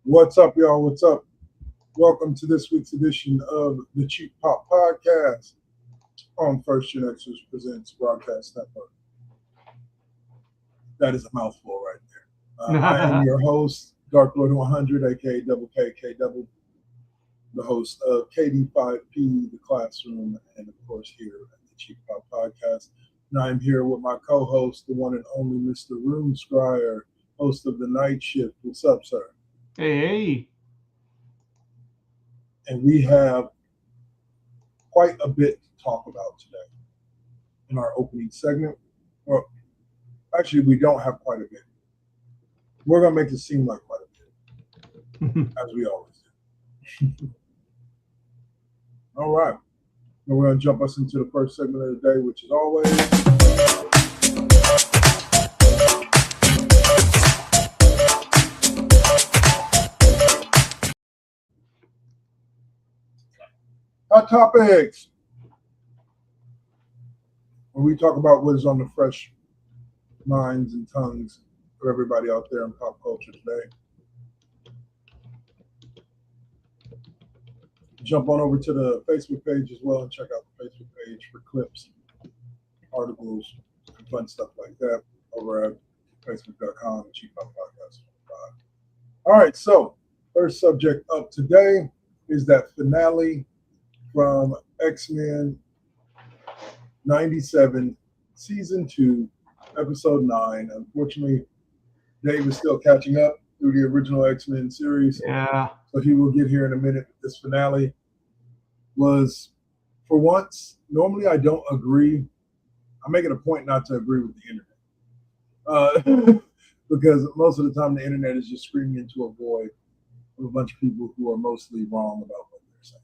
What's up, y'all? What's up? Welcome to this week's edition of the Cheap Pop Podcast on First GenXers Presents Broadcast Network. That is a mouthful right there. I am your host, Dark Lord 100, aka Double KKW, the host of KD5P, The Classroom, and of course here at the Cheap Pop Podcast. And I'm here with my co-host, the one and only Mr. Runescryer, host of The Night Shift. What's up, sir? Hey. And we have quite a bit to talk about today in our opening segment. Well, actually, we don't have quite a bit. We're going to make it seem like quite a bit, as we always do. All right. Now we're going to jump us into the first segment of the day, which is always... Hot Topics, where we talk about what is on the fresh minds and tongues of everybody out there in pop culture today. Jump on over to the Facebook page as well and check out the Facebook page for clips, articles, and fun stuff like that over at facebook.com and Cheap Pop Podcast. All right, so first subject up today is that finale from XMen97, Season 2, Episode 9. Unfortunately, Dave is still catching up through the original X-Men series. Yeah. So he will get here in a minute. This finale was, for once, normally I don't agree. I make it a point not to agree with the internet. Because most of the time the internet is just screaming into a void of a bunch of people who are mostly wrong about what they're saying.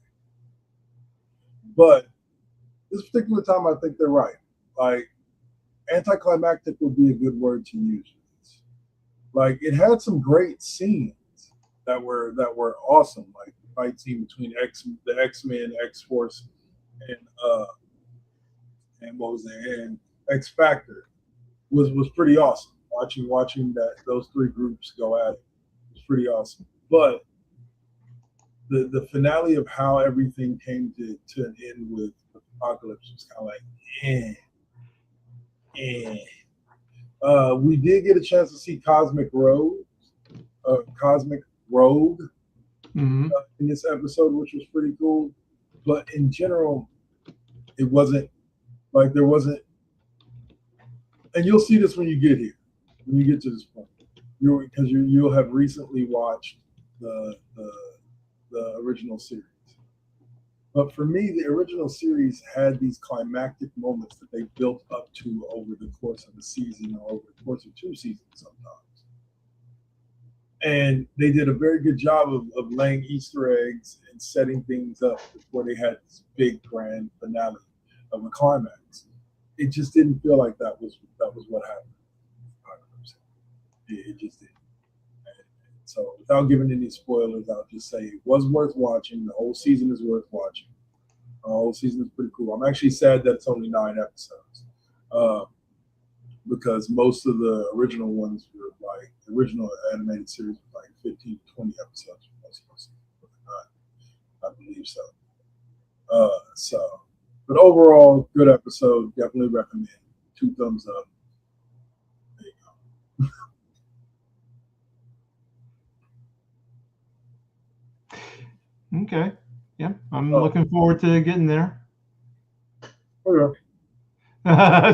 But this particular time, I think they're right. Like, anticlimactic would be a good word to use. Like, it had some great scenes that were awesome. Like the fight scene between the X-Men, X-Force, and what was it? And X Factor was pretty awesome. Watching those three groups go at it was pretty awesome. But the finale of how everything came to an end with Apocalypse was kind of like, we did get a chance to see Cosmic Rogue in this episode, which was pretty cool. But in general, it wasn't like there wasn't, and you'll see this when you get here, when you get to this point, because you'll have recently watched the original series. But for me, the original series had these climactic moments that they built up to over the course of a season or over the course of two seasons sometimes. And they did a very good job of laying Easter eggs and setting things up before they had this big grand finale of a climax. It just didn't feel like that was what happened. It just didn't. So without giving any spoilers, I'll just say it was worth watching. The whole season is worth watching. The whole season is pretty cool. I'm actually sad that it's only 9 episodes because most of the original ones were like, the original animated series was like 15 to 20 episodes for most of them. I believe so. But overall, good episode. Definitely recommend. 2 thumbs up. There you go. Okay. Yeah, I'm looking forward to getting there. Okay.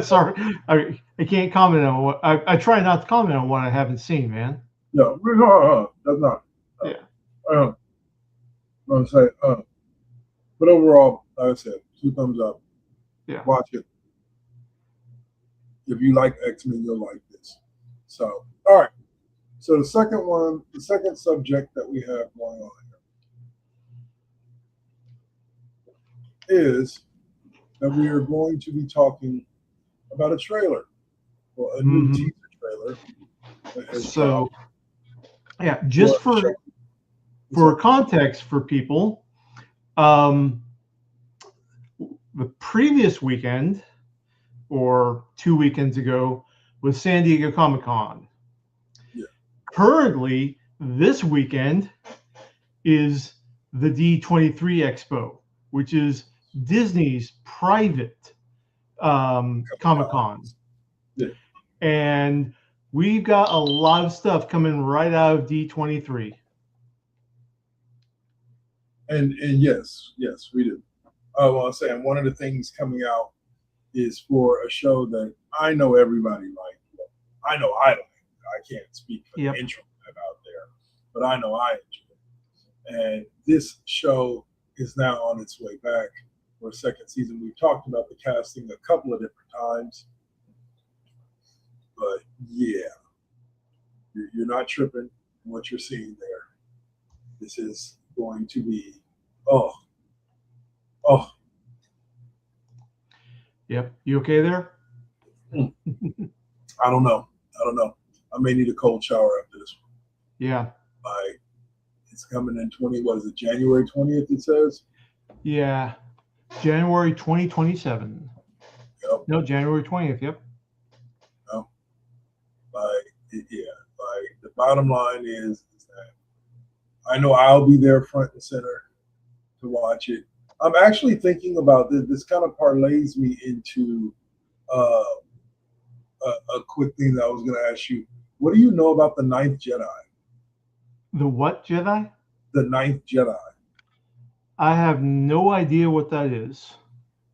Sorry, I can't comment on what I try not to comment on what I haven't seen, man. No, that's not. Yeah. I'm say, but overall, like I said, 2 thumbs up. Yeah. Watch it. If you like X-Men, you'll like this. So, all right. So the second subject that we have going on here is that we are going to be talking about a trailer, or a new teaser trailer. So, yeah, just for context for people, the previous weekend or 2 weekends ago was San Diego Comic-Con. Yeah. Currently, this weekend is the D23 Expo, which is Disney's private Comic-Con. Yeah. And we've got a lot of stuff coming right out of D23. And yes, we do. Well, I'm saying one of the things coming out is for a show that I know everybody liked. I know I like. I can't speak for the intro out there, but I know I enjoy it. And this show is now on its way back for a second season. We've talked about the casting a couple of different times, but yeah, you're not tripping what you're seeing there. This is going to be oh. Yep. You okay there? I don't know. I may need a cold shower after this one. Yeah. Like, it's coming in January 20th, it says? Yeah. January 2027. Yep. No, January 20th, yep. No. The bottom line is that I know I'll be there front and center to watch it. I'm actually thinking about this. This kind of parlays me into a quick thing that I was going to ask you. What do you know about the Ninth Jedi? The what Jedi? The Ninth Jedi. I have no idea what that is.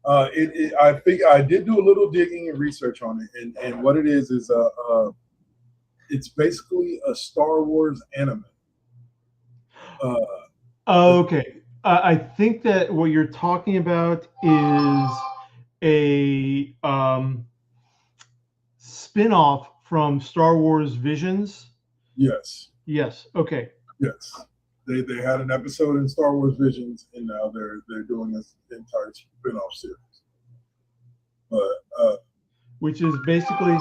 I think I did do a little digging and research on it, and what it is it's basically a Star Wars anime. Okay. I think that what you're talking about is a spin-off from Star Wars Visions. Yes. Yes. Okay. Yes. They had an episode in Star Wars Visions, and now they're doing this entire spin-off series. But which is basically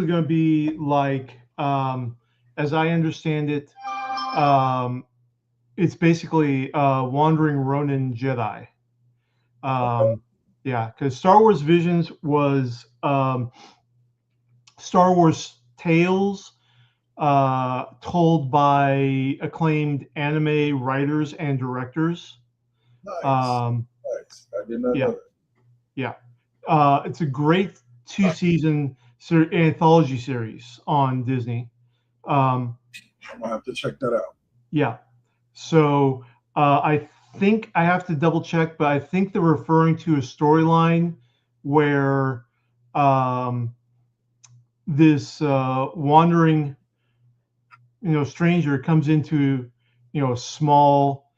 going to be like, as I understand it, it's basically Wandering Ronin Jedi. Yeah, because Star Wars Visions was Star Wars tales told by acclaimed anime writers and directors. Nice. Nice. I did not know that. Yeah. It's a great 2-season anthology series on Disney. I'm gonna have to check that out. Yeah. So I think I have to double check, but I think they're referring to a storyline where this wandering, stranger comes into, a small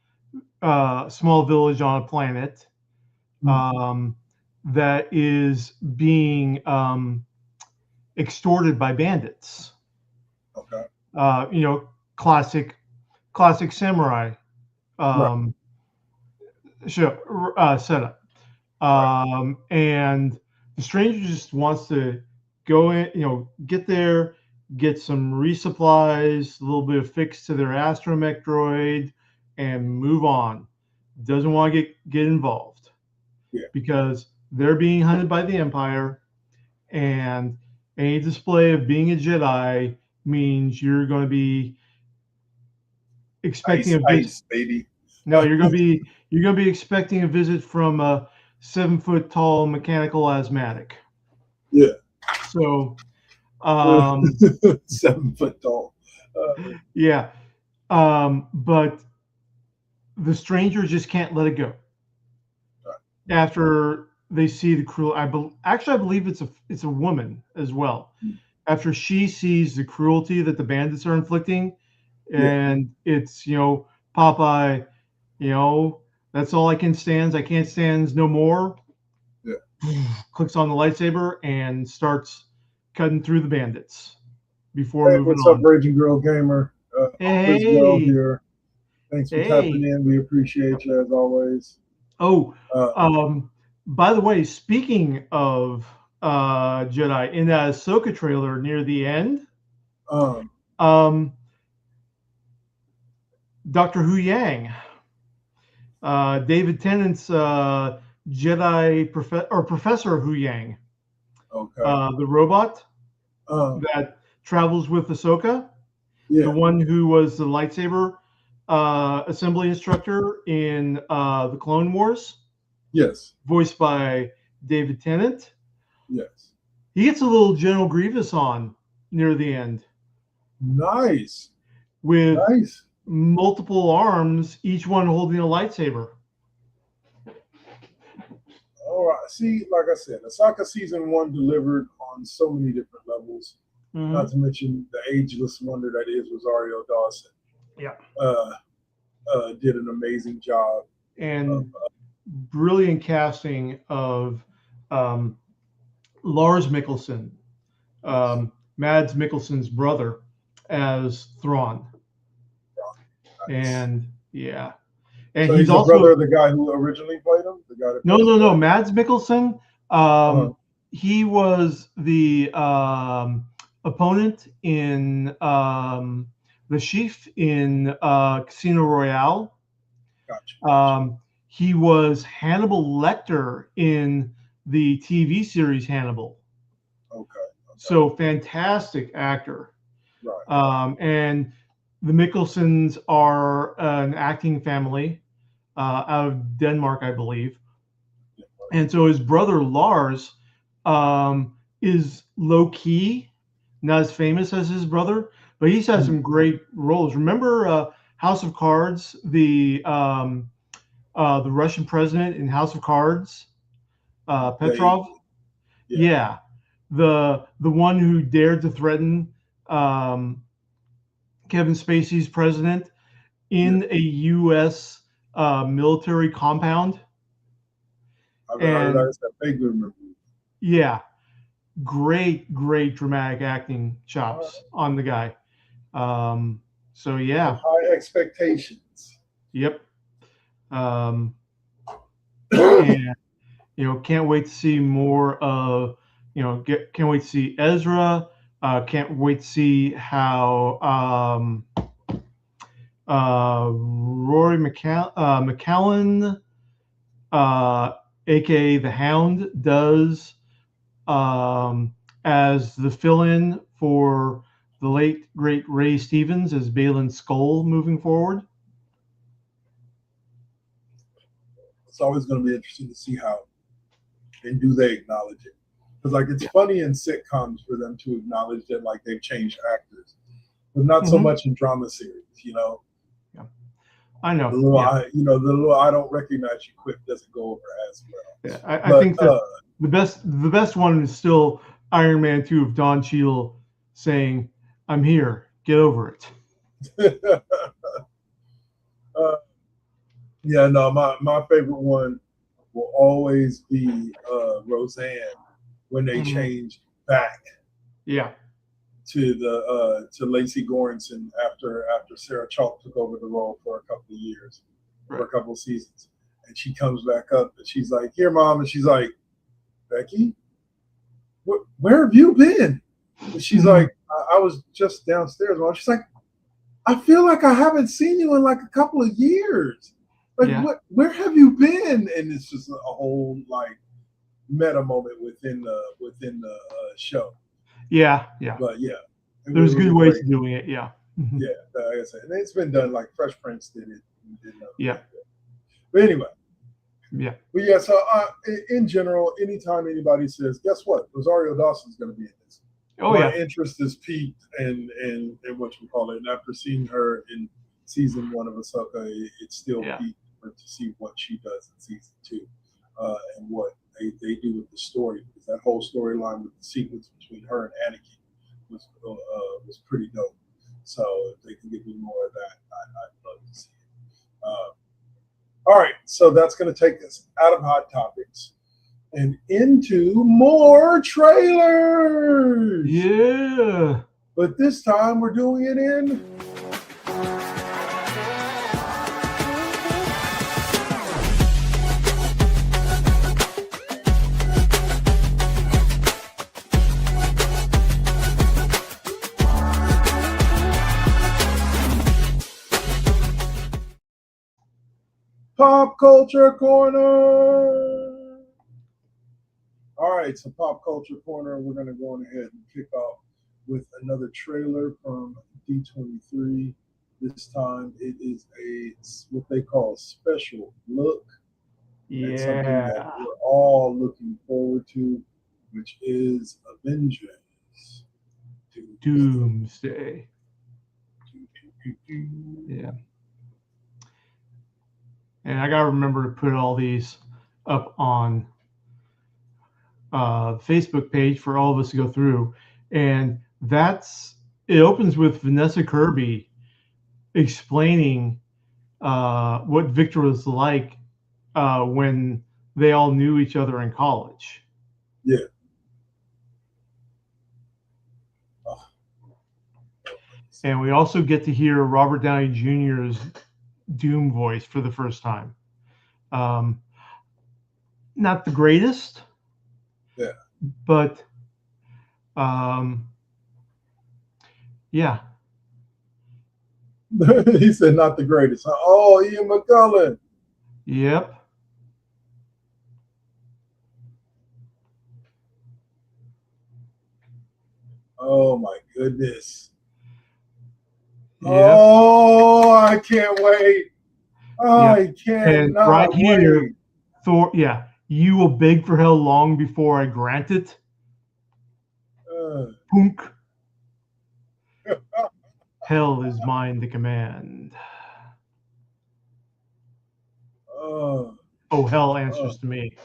village on a planet that is being extorted by bandits. Okay. Classic samurai setup. And the stranger just wants to go in, get there, get some resupplies, a little bit of fix to their astromech droid, and move on. Doesn't want to get involved because they're being hunted by the Empire, and any display of being a Jedi means you're going to be expecting a visit. Baby. No, you're going to be expecting a visit from a 7-foot-tall mechanical asthmatic. Yeah. So, 7 foot tall. Yeah. But the stranger just can't let it go. After they see the cruel, I believe it's a woman as well. After she sees the cruelty that the bandits are inflicting, and it's Popeye, that's all I can stand. I can't stand no more. Yeah. Clicks on the lightsaber and starts cutting through the bandits before moving what's on. Up, Raging Girl Gamer? Hey. Here. Thanks for tapping in. We appreciate you as always. Oh, by the way, speaking of Jedi, in that Ahsoka trailer near the end, Dr. Hu Yang, David Tennant's Jedi Professor Hu Yang, the robot that travels with Ahsoka, the one who was the lightsaber assembly instructor in the Clone Wars, Yes. voiced by David Tennant. Yes. He gets a little General Grievous on near the end. Nice. With nice. multiple arms, each one holding a lightsaber. All right. See, like I said, Ahsoka season 1 delivered on so many different levels. Mm-hmm. Not to mention the ageless wonder that is Rosario Dawson. Yeah. Did an amazing job. And brilliant casting of Lars Mikkelsen, Mads Mikkelsen's brother, as Thrawn. Nice. And yeah. And so he's also the brother of the guy who originally played him? The guy that no. Mads Mikkelsen, he was the opponent in the Chief in Casino Royale. Gotcha. He was Hannibal Lecter in the TV series Hannibal. Okay. So fantastic actor. Right. And the Mikkelsens are an acting family out of Denmark, I believe. And so his brother Lars is low key, not as famous as his brother, but he's had some great roles. Remember House of Cards, the Russian president in House of Cards, Petrov? Yeah. The one who dared to threaten Kevin Spacey's president in a U.S. Military compound. Yeah, great dramatic acting chops on the guy. So yeah, high expectations. Yep. And can't wait to see more of. Can't wait to see Ezra. Can't wait to see how Rory McCallum, aka the Hound, does as the fill-in for the late great Ray Stevens as Baylan Skoll moving forward. It's always going to be interesting to see how and do they acknowledge it. Because it's funny in sitcoms for them to acknowledge that they've changed actors, but not so much in drama series. Yeah, I know. The little I don't recognize you quip doesn't go over as well. Yeah, I think that the best one is still Iron Man 2 of Don Cheadle saying, "I'm here, get over it." Yeah, no, my favorite one will always be Roseanne when they changed back. Yeah. To Lacey Goranson after Sarah Chalk took over the role for a couple of years, for a couple of seasons, and she comes back up and she's like, "Here, Mom," and she's like, "Becky, where have you been?" And she's like, I was just downstairs, Mom." She's like, "I feel like I haven't seen you in a couple of years. Where have you been?" And it's just a whole meta moment within the show. Yeah. But yeah, there's good ways of doing it. Yeah. Yeah, like I said, and it's been done Fresh Prince did it. Yeah. But anyway. Yeah. But yeah, so in general, anytime anybody says, "Guess what? Rosario Dawson's going to be in this," my interest is piqued and what you call it. And after seeing her in season 1 of Ahsoka, it's still piqued to see what she does in season 2 and what they do with the story, because that whole storyline with the sequence between her and Anakin was pretty dope. So if they can give me more of that, I'd love to see it. All right, so that's going to take us out of Hot Topics and into more trailers. Yeah. But this time we're doing it in Pop Culture Corner. All right, so Pop Culture Corner, we're going to go on ahead and kick off with another trailer from D23. This time it is what they call special look. And something that Yeah. we're all looking forward to, which is Avengers. Doomsday. Yeah. And I got to remember to put all these up on the Facebook page for all of us to go through. And it opens with Vanessa Kirby explaining what Victor was like when they all knew each other in college. Yeah. And we also get to hear Robert Downey Jr.'s Doom voice for the first time. Not the greatest. Yeah. But yeah. He said not the greatest. Oh, Ian McKellen. Yep. Oh my goodness. Yep. Oh, I can't wait. I cannot right here, wait. Thor, yeah. You will beg for how long before I grant it? Punk. Hell is mine to command. Oh, hell answers to me.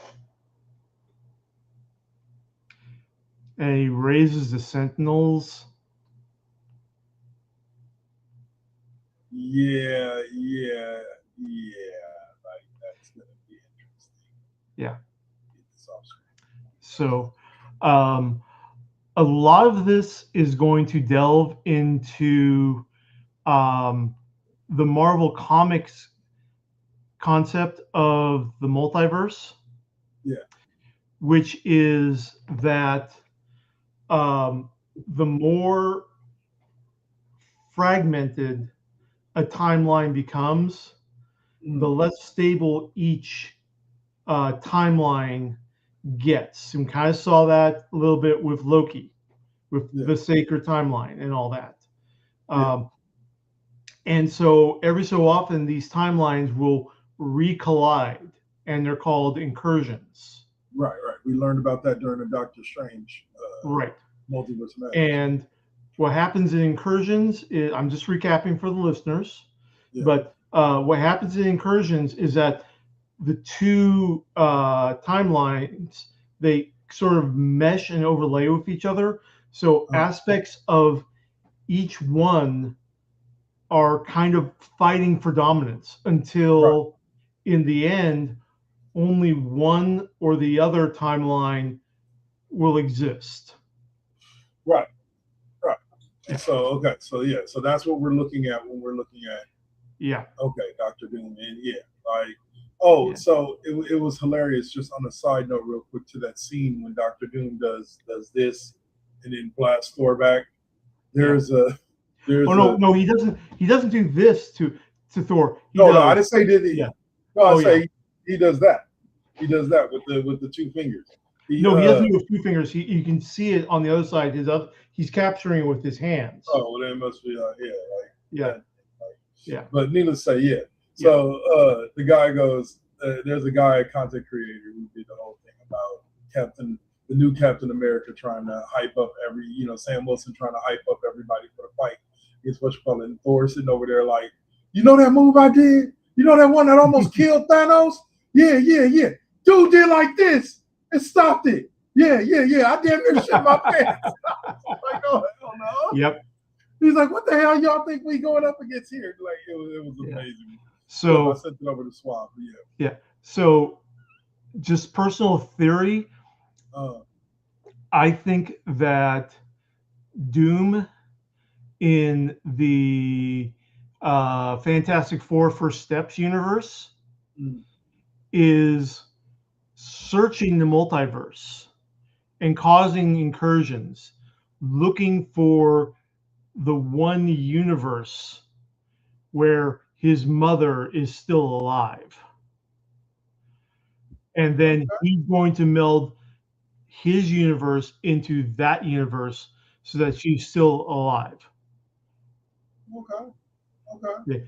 And he raises the Sentinels. Yeah. Like, that's going to be interesting. Yeah. So, a lot of this is going to delve into the Marvel Comics concept of the multiverse. Yeah. Which is that the more fragmented a timeline becomes, the less stable each timeline gets. And kind of saw that a little bit with Loki, with the sacred timeline and all that. And so every so often, these timelines will recollide, and they're called incursions. Right. We learned about that during the Doctor Strange multiverse match. And what happens in incursions is, I'm just recapping for the listeners, but what happens in incursions is that the two timelines, they sort of mesh and overlay with each other. So aspects of each one are kind of fighting for dominance until in the end, only one or the other timeline will exist. Right. So so that's what we're looking at when we're looking at Dr. Doom. And so it was hilarious. Just on a side note, real quick, to that scene when Dr. Doom does this and then blasts Thor back. There's no, he doesn't do this to Thor. No, I didn't say did he. Yeah. No, I say he does that. He does that with the two fingers. He doesn't do it with two fingers. You can see it on the other side. He's capturing it with his hands. Oh, well, then it must be yeah. But needless to say, So the guy goes. There's a guy, a content creator, who did the whole thing about the new Captain America, trying to hype up Sam Wilson trying to hype up everybody for the fight. It's what you call it. And Thor sitting over there like, you know that move I did? You know that one that almost killed Thanos? Yeah. Dude did like this and stopped it. Yeah. I damn near shit my pants. Like, oh, hell no. Yep. He's like, what the hell y'all think we going up against here? Like, it was amazing. So I sent it over to Swamp. Yeah. So just personal theory, I think that Doom in the Fantastic Four First Steps universe is searching the multiverse and causing incursions, looking for the one universe where his mother is still alive. And then he's going to meld his universe into that universe so that she's still alive. Okay. Okay. Yeah.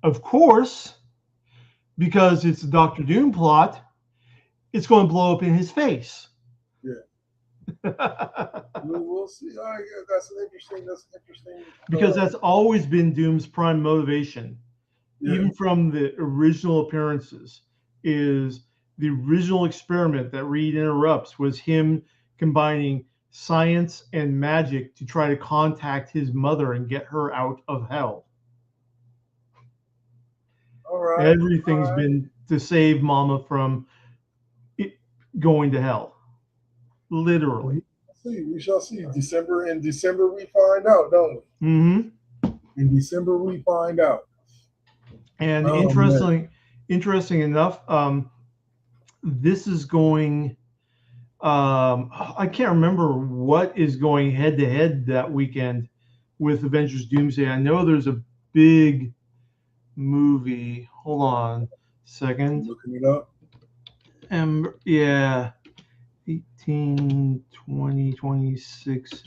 Of course, because it's a Doctor Doom plot, it's going to blow up in his face. Yeah. We'll see. That's interesting. Because that's always been Doom's prime motivation, even from the original appearances, is the original experiment that Reed interrupts was him combining science and magic to try to contact his mother and get her out of hell. All right. Everything's been to save Mama from going to hell. Literally. We shall see. In December we find out, don't we? Mm-hmm. In December we find out. And interesting enough, this is going. I can't remember what is going head to head that weekend with Avengers Doomsday. I know there's a big movie. Hold on a second. I'm looking it up. Yeah. 18, 20, 26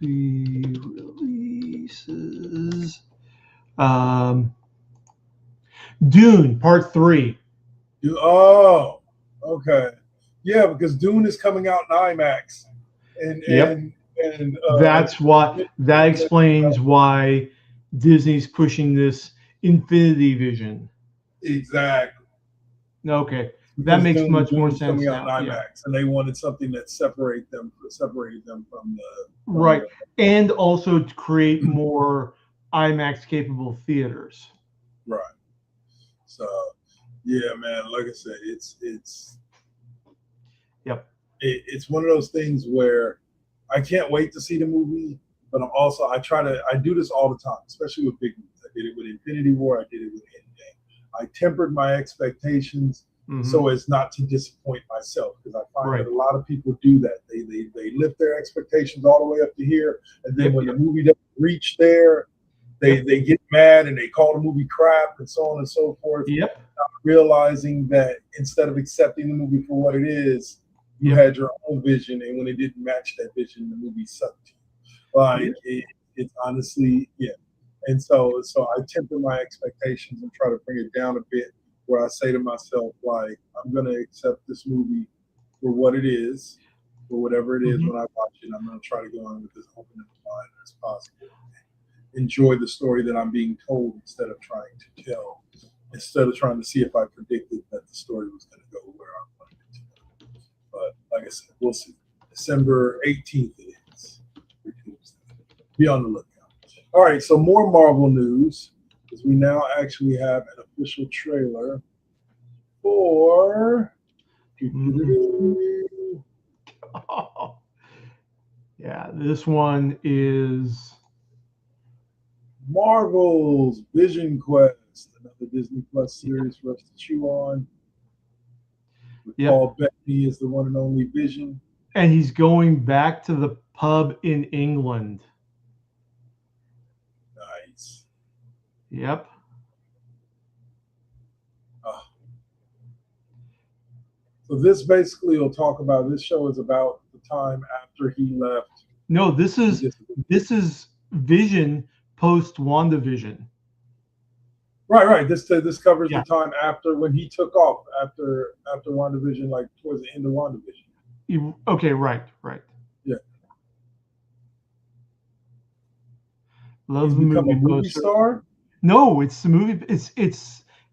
movie releases. Dune Part 3. Oh, okay. Yeah, because Dune is coming out in IMAX. And that's why that explains why Disney's pushing this Infinity Vision. Exactly. Okay. That makes much more sense coming now. out in IMAX, and they wanted something that separated them from the right, and also to create more IMAX capable theaters. Right. So, yeah, man. Like I said, it's it's one of those things where I can't wait to see the movie, but I do this all the time, especially with big movies. I did it with Infinity War. I did it with Endgame. I tempered my expectations so as not to disappoint myself, because I find that a lot of people do that. They lift their expectations all the way up to here, and then when the movie doesn't reach there, they get mad and they call the movie crap and so on and so forth. Not realizing that instead of accepting the movie for what it is, you had your own vision, and when it didn't match that vision, the movie sucked you. It's honestly, And so I temper my expectations and try to bring it down a bit, where I say to myself, like, I'm going to accept this movie for what it is, for whatever it is when I watch it. I'm going to try to go on with as open of a mind as possible. Enjoy the story that I'm being told instead of trying to see if I predicted that the story was going to go where I wanted it to go. But like I said, we'll see. December 18th it is. Be on the lookout. All right, so more Marvel news, because we now actually have an official trailer for this one is Marvel's Vision Quest, another Disney Plus series for us to chew on. Paul Bettany is the one and only Vision. And he's going back to the pub in England. Nice. Yep. So this basically will talk about, this show is about the time after he left. No, this is Vision post WandaVision. Right. This covers the time after, when he took off after WandaVision, like towards the end of WandaVision. Okay, right. Yeah. Love He's the become movie a movie star? No, it's the movie. It's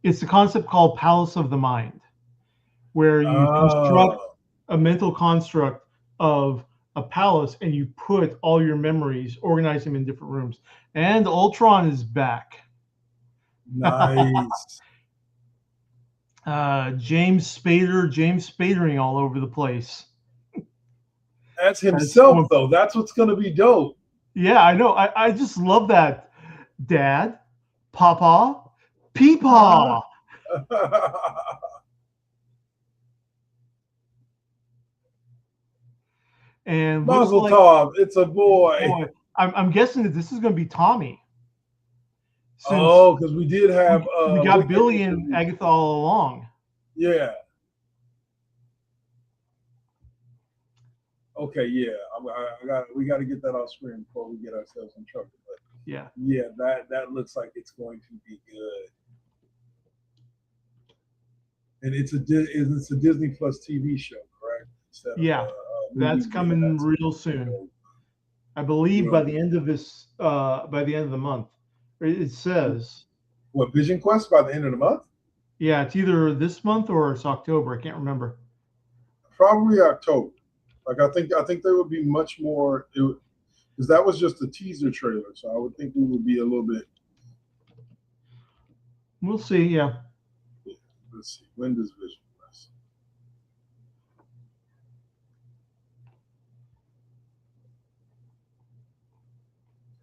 the concept called Palace of the Mind, where you construct a mental construct of a palace and you put all your memories, organize them in different rooms. And Ultron is back. Nice. James Spadering all over the place. That's himself, though. That's what's going to be dope. Yeah, I know. I just love that. Dad, Papa, Peepaw. And Mazel tov, it's a boy. I'm guessing that this is going to be Tommy. Because we did have we got Billy and Agatha all along. Yeah. Okay, yeah. We got to get that off screen before we get ourselves in trouble. But Yeah. Yeah, that looks like it's going to be good. And it's a Disney Plus TV show, correct? Yeah, that's coming real soon. I believe by the end of this, by the end of the month. It says. What, Vision Quest by the end of the month? Yeah, it's either this month or it's October. I can't remember. Probably October. Like I think there would be much more, because that was just a teaser trailer. So I would think we would be a little bit. We'll see. Yeah. Let's see. When does Vision Quest?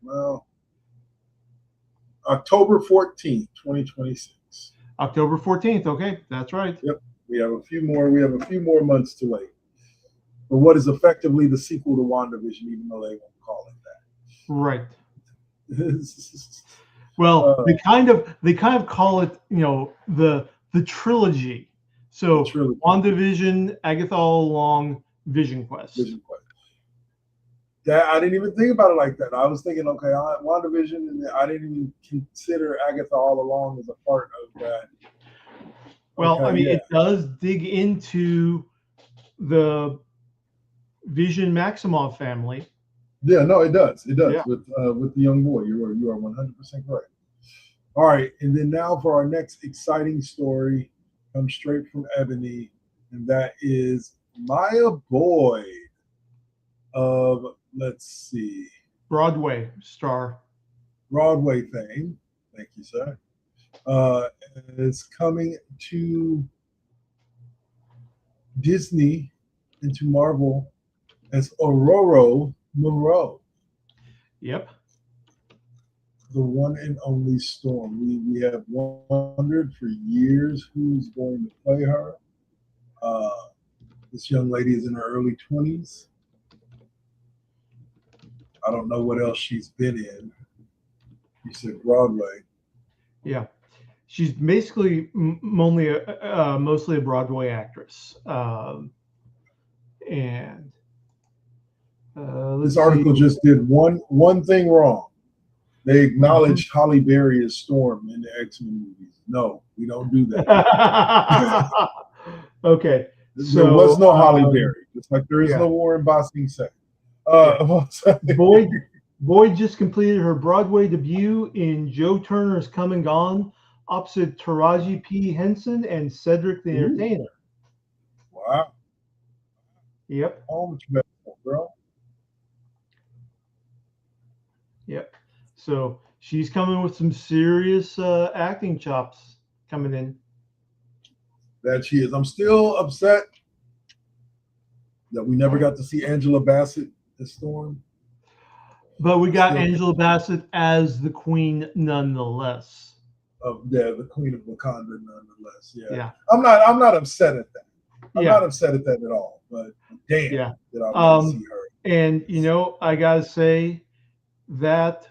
Well, October 14th, 2026. October 14th. Okay, that's right. Yep. We have a few more months to wait. But what is effectively the sequel to WandaVision, even though they won't call it that. Right. Well, they kind of call it, the trilogy. So WandaVision, Agatha All Along, Vision Quest. Vision Quest. That I didn't even think about it like that. I was thinking, okay, WandaVision, and I didn't even consider Agatha All Along as a part of that. Well, okay, I mean, it does dig into the Vision Maximoff family. Yeah, no, it does. It does with the young boy. You are 100% correct. All right, and then now for our next exciting story, comes straight from Ebony, and that is Maya Boyd of, let's see, Broadway star. Broadway fame. Thank you, sir. Is coming to Disney and to Marvel as Aurora Monroe. Yep. The one and only Storm. We have wondered for years who's going to play her. This young lady is in her early 20s. I don't know what else she's been in. You said Broadway. Yeah. She's basically mostly a Broadway actress. And this article just did one thing wrong. They acknowledged Halle Berry as Storm in the X-Men movies. No, we don't do that. Okay. There was no Halle Berry, just like there is no Warren Bossing set. Boyd just completed her Broadway debut in Joe Turner's Come and Gone, opposite Taraji P. Henson and Cedric the Entertainer. Wow. Yep. How much better, bro? Yep. So she's coming with some serious acting chops coming in. That she is. I'm still upset that we never got to see Angela Bassett as Storm. But we got Angela Bassett as the Queen nonetheless. The Queen of Wakanda nonetheless. Yeah. I'm not upset at that. I'm not upset at that at all. But damn, that I want to see her. And I gotta say that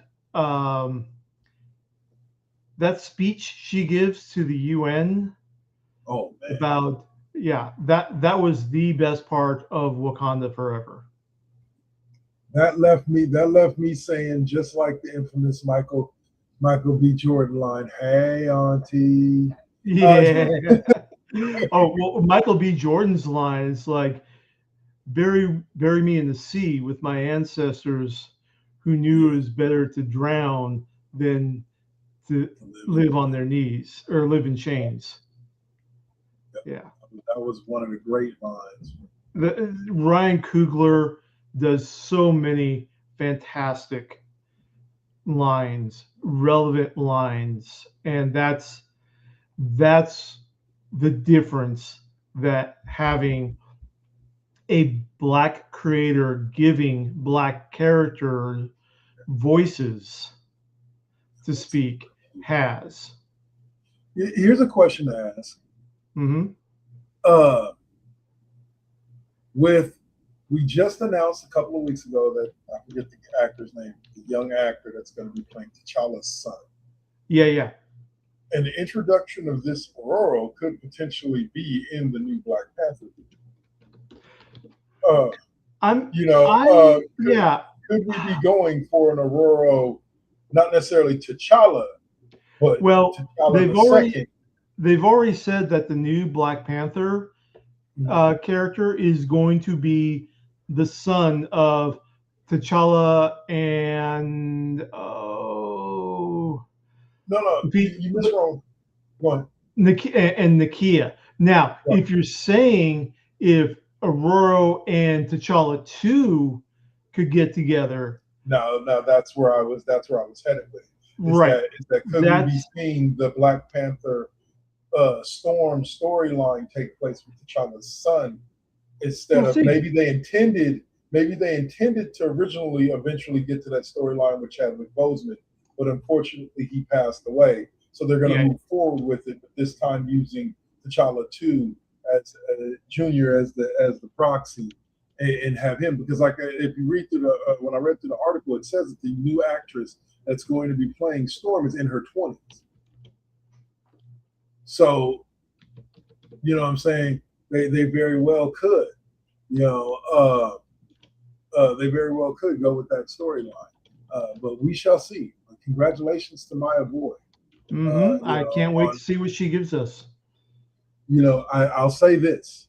that speech she gives to the UN about that was the best part of Wakanda Forever. That left me saying, just like the infamous Michael B. Jordan line, "Hey, Auntie." Yeah. Well, Michael B. Jordan's line is like, bury me in the sea with my ancestors who knew it was better to drown than to live on their knees or live in chains. Yeah. That was one of the great lines. Ryan Coogler does so many fantastic lines, relevant lines, and that's the difference that having a Black creator giving Black character voices to speak has. Here's a question to ask. Mm-hmm. We just announced a couple of weeks ago that, I forget the actor's name, the young actor that's going to be playing T'Challa's son. Yeah. And the introduction of this Aurora could potentially be in the new Black Panther. Could we be going for an Aurora, not necessarily T'Challa, but T'Challa they've already said that the new Black Panther character is going to be the son of T'Challa and you missed wrong. Go on. And Nakia. Now, Right. if you're saying if Aurora and T'Challa 2 could get together. No, that's where I was headed with. Is that could we be seeing the Black Panther Storm storyline take place with T'Challa's son instead of maybe they intended to eventually get to that storyline with Chadwick Boseman, but unfortunately he passed away. So they're going to move forward with it, but this time using T'Challa 2 as Junior as the proxy, and have him, because like if you read through when I read through the article, it says that the new actress that's going to be playing Storm is in her 20s. So, you know what I'm saying? They very well could, they very well could go with that storyline. But we shall see. Congratulations to Maya Boy. I can't wait to see what she gives us. I'll say this.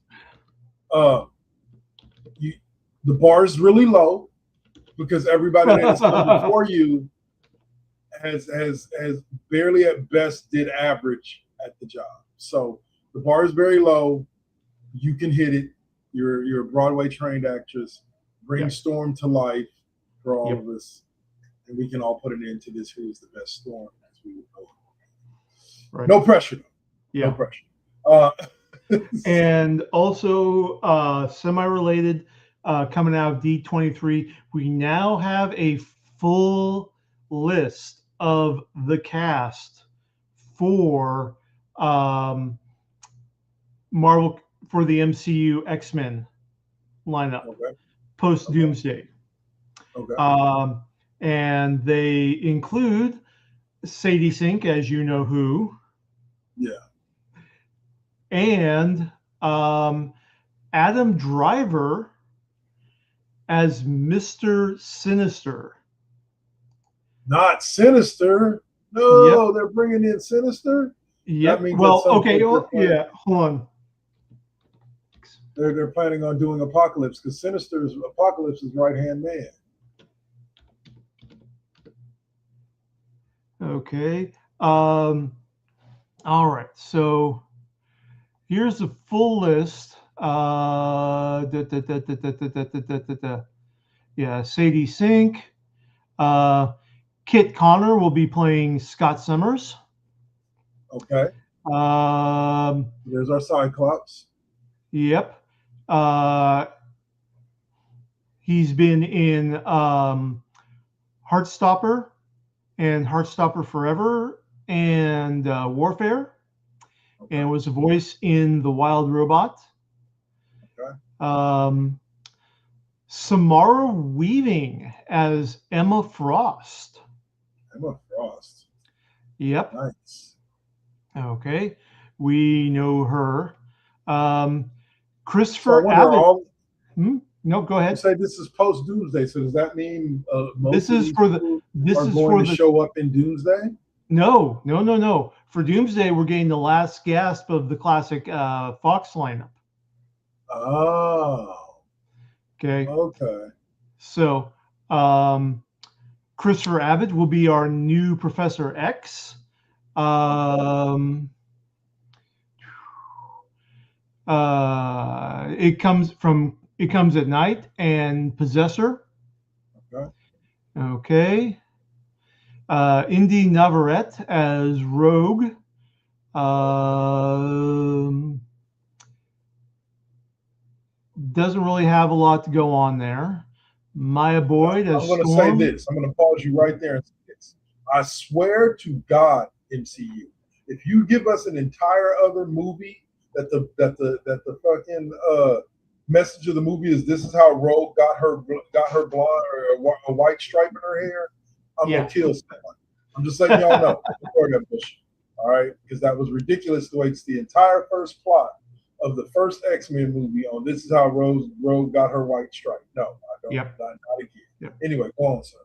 The bar is really low because everybody that has come before you has barely at best did average at the job. So the bar is very low. You can hit it. You're a Broadway trained actress. Bring Storm to life for all of us, and we can all put an end to this. Who is the best Storm? As we would know. Right. No pressure. Yeah. No pressure. And also semi-related, coming out of D23, we now have a full list of the cast for Marvel, for the MCU X-Men lineup post Doomsday. And they include Sadie Sink, as you know who. Yeah. And Adam Driver as Mr. Sinister. Not Sinister. No, they're bringing in Sinister. Yep. Well, okay. Hold on. They're planning on doing Apocalypse because Apocalypse is right-hand man. Okay. All right. So here's the full list. Sadie Sink. Kit Connor will be playing Scott Summers. Okay. There's our Cyclops. Yep. He's been in Heartstopper and Heartstopper Forever and Warfare, and was a voice in The Wild Robot. Okay. Samara Weaving as Emma Frost. Emma Frost. Yep. Nice. Okay. We know her. Christopher Abbott. No, go ahead. You say this is post Doomsday, so does that mean this is for the show up in Doomsday? No. For Doomsday, we're getting the last gasp of the classic Fox lineup. Oh. Okay. Okay. So, Christopher Abbott will be our new Professor X. It comes at night and Possessor. Okay. Indy Navarrete as Rogue. Doesn't really have a lot to go on there. Maya Boyd as Storm. I'm going to say this. I'm going to pause you right there and say this. I swear to God, MCU, if you give us an entire other movie that the fucking message of the movie is this is how Rogue got her blonde or a white stripe in her hair, I'm gonna kill someone. I'm just letting y'all know before that bullshit. All right, because that was ridiculous to waste the entire first plot of the first X-Men movie on this is how Rogue got her white stripe. No, I don't. Not again. Anyway, go on, sir.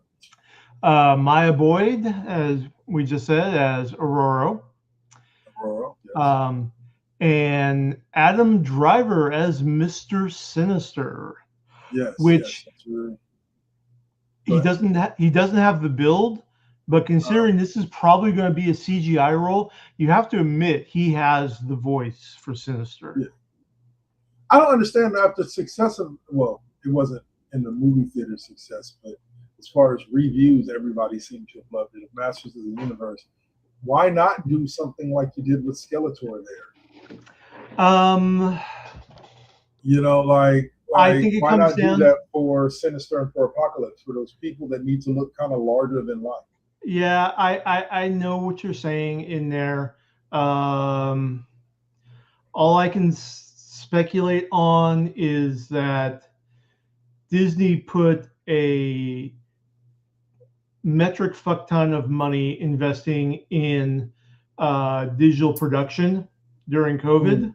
Maya Boyd, as we just said, as Aurora. Aurora, yes. And Adam Driver as Mr. Sinister. Yes, which that's really. he doesn't have the build, but considering this is probably going to be a CGI role, you have to admit he has the voice for Sinister. Yeah. I don't understand after success of, well, it wasn't in the movie theater success, but as far as reviews, everybody seemed to have loved it. Masters of the Universe. Why not do something like you did with Skeletor there? You know, like I think it why comes not down do that for Sinister and for Apocalypse, for those people that need to look kind of larger than life? Yeah, I know what you're saying in there. All I can speculate on is that Disney put a metric fuck ton of money investing in digital production during COVID,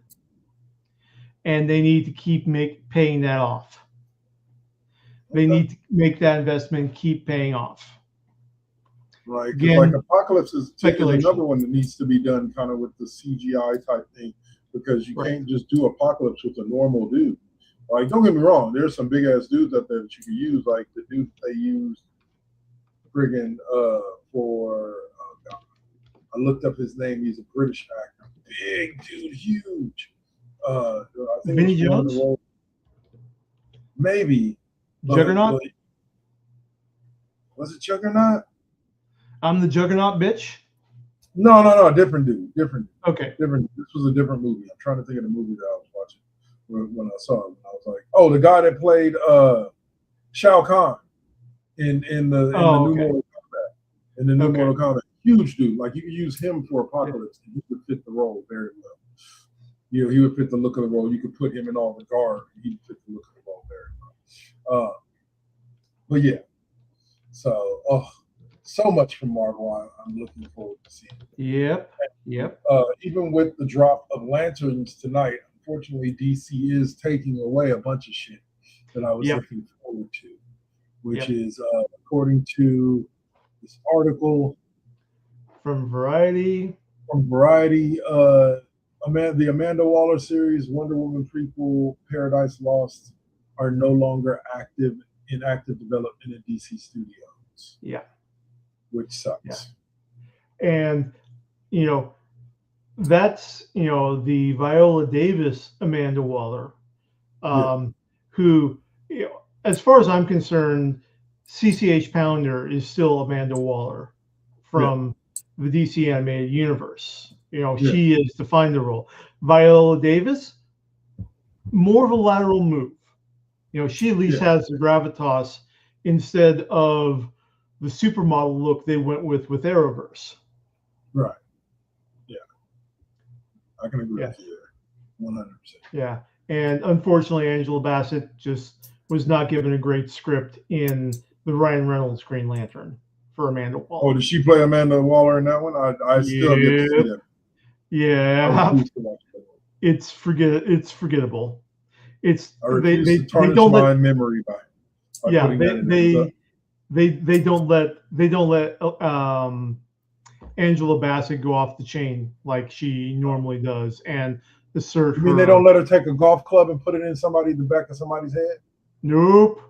and they need to keep paying that off. They need to make that investment keep paying off. Right, because like Apocalypse is another one that needs to be done kind of with the CGI type thing, because you can't just do Apocalypse with a normal dude. Like, don't get me wrong, there's some big ass dudes out there that you can use, like the dude they used friggin' for I looked up his name. He's a British actor, big dude, huge. I think Vinny Jones, maybe Juggernaut. Was it Juggernaut? I'm the Juggernaut, bitch. No, different dude. Okay. Different. This was a different movie. I'm trying to think of the movie that I was watching when I saw it. I was like, oh, the guy that played Shao Kahn in the new Mortal Kombat. In the new Mortal Kombat, huge dude. Like, you could use him for Apocalypse, and he would fit the role very well. You know, he would fit the look of the role. You could put him in all the garb, and he'd fit the look of the role very well. But yeah, so so much from Marvel. I'm looking forward to seeing it. Yep. Even with the drop of Lanterns tonight, unfortunately, DC is taking away a bunch of shit that I was looking forward to, which is, according to this article from Variety, the Amanda Waller series, Wonder Woman prequel, Paradise Lost, are no longer in active development at DC Studios. Yeah. Which sucks. Yeah. And, that's, the Viola Davis Amanda Waller, who, as far as I'm concerned, CCH Pounder is still Amanda Waller from the DC animated universe. She is defined the role. Viola Davis, more of a lateral move. She at least has the gravitas instead of the supermodel look they went with Arrowverse. Right. Yeah. I can agree with you there. 100%. Yeah. And unfortunately, Angela Bassett just was not given a great script in the Ryan Reynolds Green Lantern for Amanda Waller. Oh, did she play Amanda Waller in that one? I still have yet to see that. Yeah. It's forgettable. I refuse to tarnish my memory by putting that in. They don't let Angela Bassett go off the chain like she normally does and assert. You mean they don't let her take a golf club and put it in the back of somebody's head? Nope.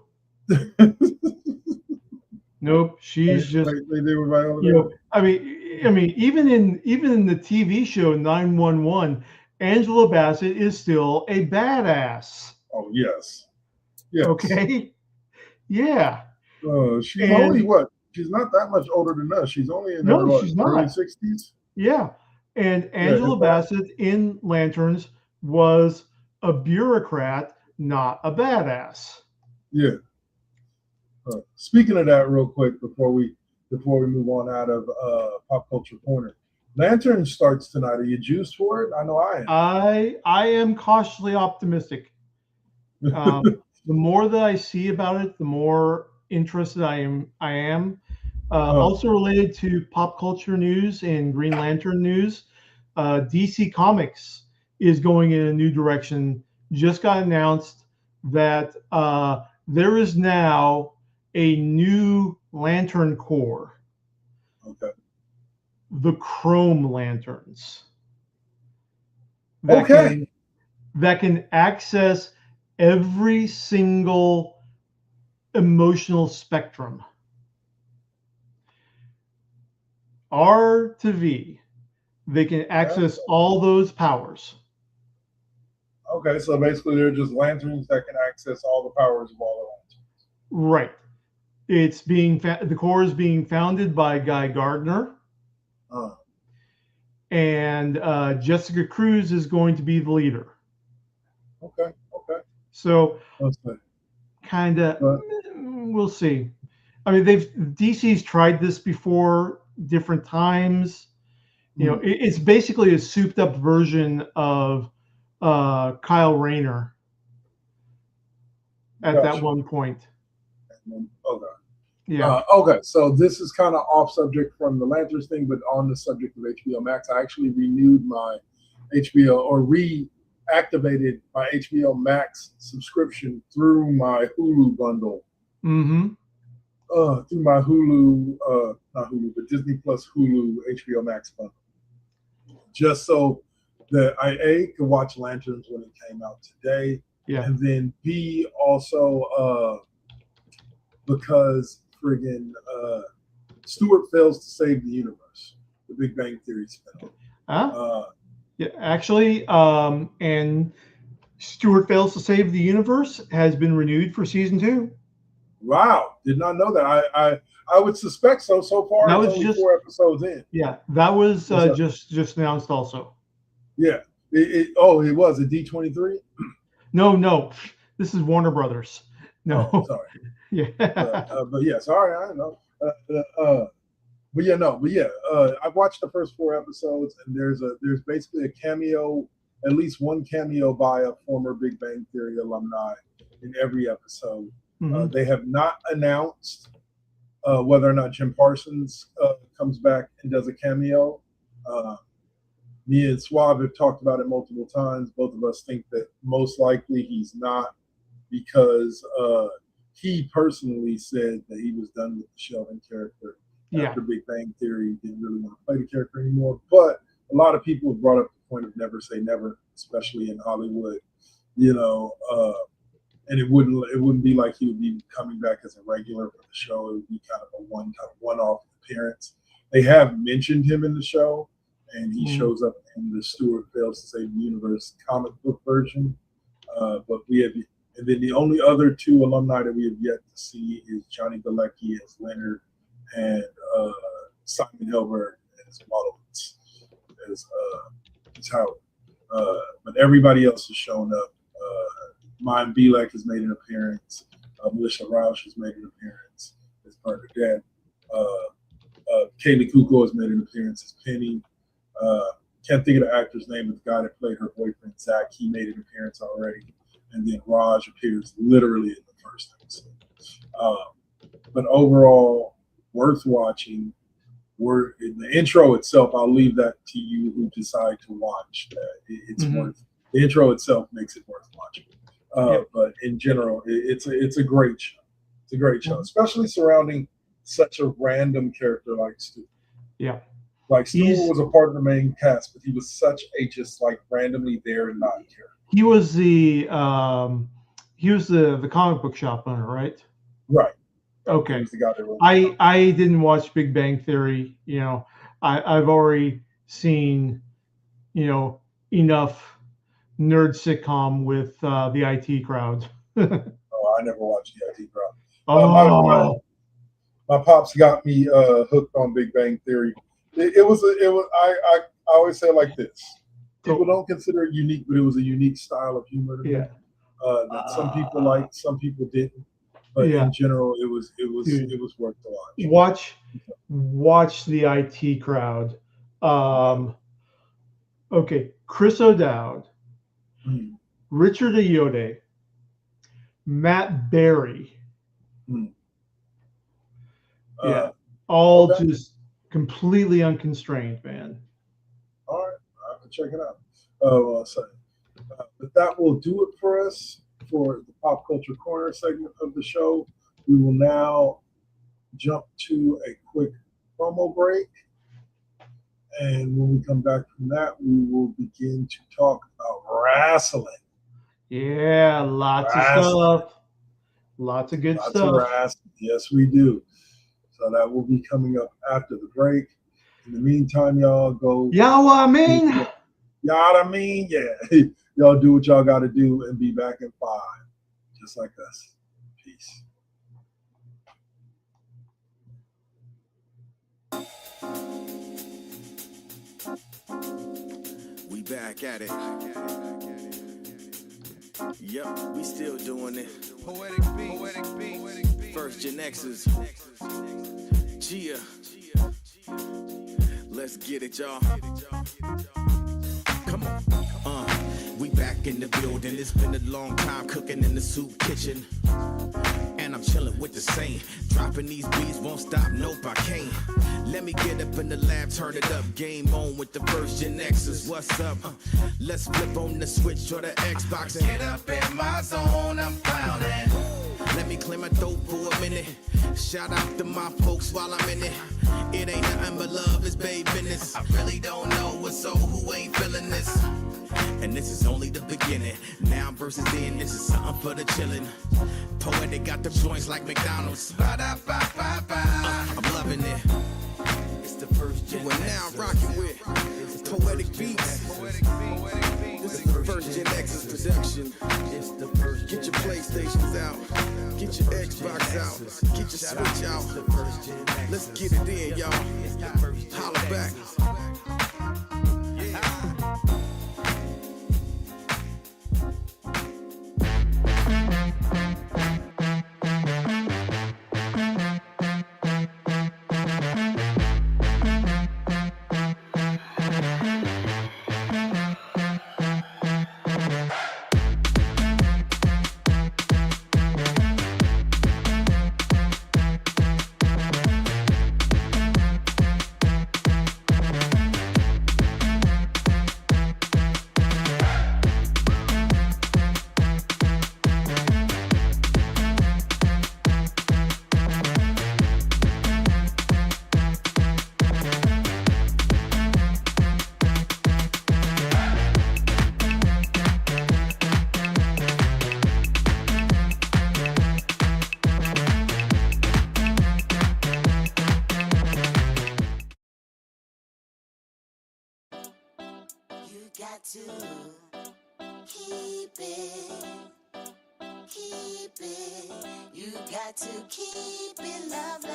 Nope. She's just. They did with Viola. I mean, even in the TV show 911, Angela Bassett is still a badass. Oh yes. Okay. Yeah. She's only what? She's not that much older than us. She's only in her early 60s. Yeah. And Angela Bassett in Lanterns was a bureaucrat, not a badass. Yeah. Speaking of that, real quick before we move on out of Pop Culture Corner, Lantern starts tonight. Are you juiced for it? I know I am. I am cautiously optimistic. The more that I see about it, the more interested I am. Also related to pop culture news and Green Lantern news, DC Comics is going in a new direction. Just got announced that there is now a new Lantern Corps. Okay. The Chrome Lanterns. That can access every single emotional spectrum. R to V. They can access all those powers. Okay, so basically they're just lanterns that can access all the powers of all the lanterns. Right. It's the Corps is being founded by Guy Gardner. And Jessica Cruz is going to be the leader. Okay. So kind of, we'll see. I mean, DC's tried this before, different times. You know, it's basically a souped-up version of Kyle Rayner at that one point. Okay. Yeah. Okay, so this is kind of off subject from the Lanterns thing, but on the subject of HBO Max, I actually renewed my HBO or reactivated my HBO Max subscription through my Hulu bundle. Mm-hmm. Through my Hulu, not Hulu, but Disney Plus Hulu HBO Max bundle. Just so that I could watch Lanterns when it came out today. Yeah. And then B, also because friggin' Stewart fails to save the universe. The Big Bang Theory spinoff. Yeah, actually, and Stewart Fails to Save the Universe has been renewed for season 2. Wow, did not know that. I would suspect so. So far, that it's was only just 4 episodes in. Yeah, that was just announced also. Yeah. It was a D23. No, this is Warner Brothers. No, sorry. Yeah. But yeah, sorry, I don't know. I've watched the first 4 episodes, and there's basically a cameo, at least one cameo by a former Big Bang Theory alumni in every episode. Mm-hmm. They have not announced whether or not Jim Parsons comes back and does a cameo. Me and Suave have talked about it multiple times. Both of us think that most likely he's not, because he personally said that he was done with the Sheldon character after Big Bang Theory. Didn't really want to play the character anymore. But a lot of people have brought up the point of never say never, especially in Hollywood. You know, and it wouldn't be like he would be coming back as a regular for the show. It would be kind of a one-off appearance. They have mentioned him in the show, and he shows up in the Stewart Fails to Save the Universe comic book version. But we have, and then the only other 2 alumni that we have yet to see is Johnny Galecki as Leonard and Simon Helberg as Wallowitz as Howard. But everybody else has shown up. Mine Belek has made an appearance. Melissa Rausch has made an appearance as partner dad. Kaylee Kuko has made an appearance as Penny. Can't think of the actor's name, but the guy that played her boyfriend, Zach, he made an appearance already. And then Raj appears literally in the first episode. But overall, worth watching. In the intro itself, I'll leave that to you who decide to watch that. It's worth. The intro itself makes it worth watching. But in general, it's a great show. It's a great show, especially surrounding such a random character like Stu. Yeah. Like Stu was a part of the main cast, but he was such a just like randomly there and not character. He was the comic book shop owner, right? Right. Okay. He was the guy that wrote I didn't watch Big Bang Theory. You know, I've already seen, you know, enough nerd sitcom with the IT crowd. I never watched the IT crowd. My pops got me hooked on Big Bang Theory. I always say it like this. People don't consider it unique, but it was a unique style of humor to me. That some people liked, some people didn't. But in general, it was worth the watch. Watch the IT crowd. Okay, Chris O'Dowd, Richard Ayoade, Matt Berry. All just completely unconstrained, man. All right, I can check it out. But that will do it for us for the Pop Culture Corner segment of the show. We will now jump to a quick promo break. And when we come back from that, we will begin to talk about wrestling. Yeah, lots of stuff. Lots of good stuff. Of wrestling. Yes, we do. So that will be coming up after the break. In the meantime, y'all go. Yeah, what I mean? Y'all, I mean, yeah. Y'all do what y'all got to do and be back in 5, just like us. Peace. We back at it. Yep, we still doing it. Poetic beat. First GenXers. Gia. Let's get it, y'all. Come on. We back in the building. It's been a long time cooking in the soup kitchen. And I'm chilling with the Saint. Dropping these beats won't stop, nope, I can't. Let me get up in the lab, turn it up. Game on with the first GenXers. What's up? Let's flip on the switch or the Xbox and get up in my zone, I'm pounding. Let me clear my throat for a minute. Shout out to my folks while I'm in it. It ain't nothing but love, it's babe business. I really don't know what's so who ain't feeling this. And this is only the beginning. Now versus then, this is something for the chillin'. Poetic got the joints like McDonald's. I'm loving it. It's the first gen. We're now rocking with Poetic Beats. This is the first GenXers production. Get your PlayStations out. Get your Xbox out. Get your Switch out. Let's get it in, y'all. Holla back. Got to keep it. You got to keep it lovely.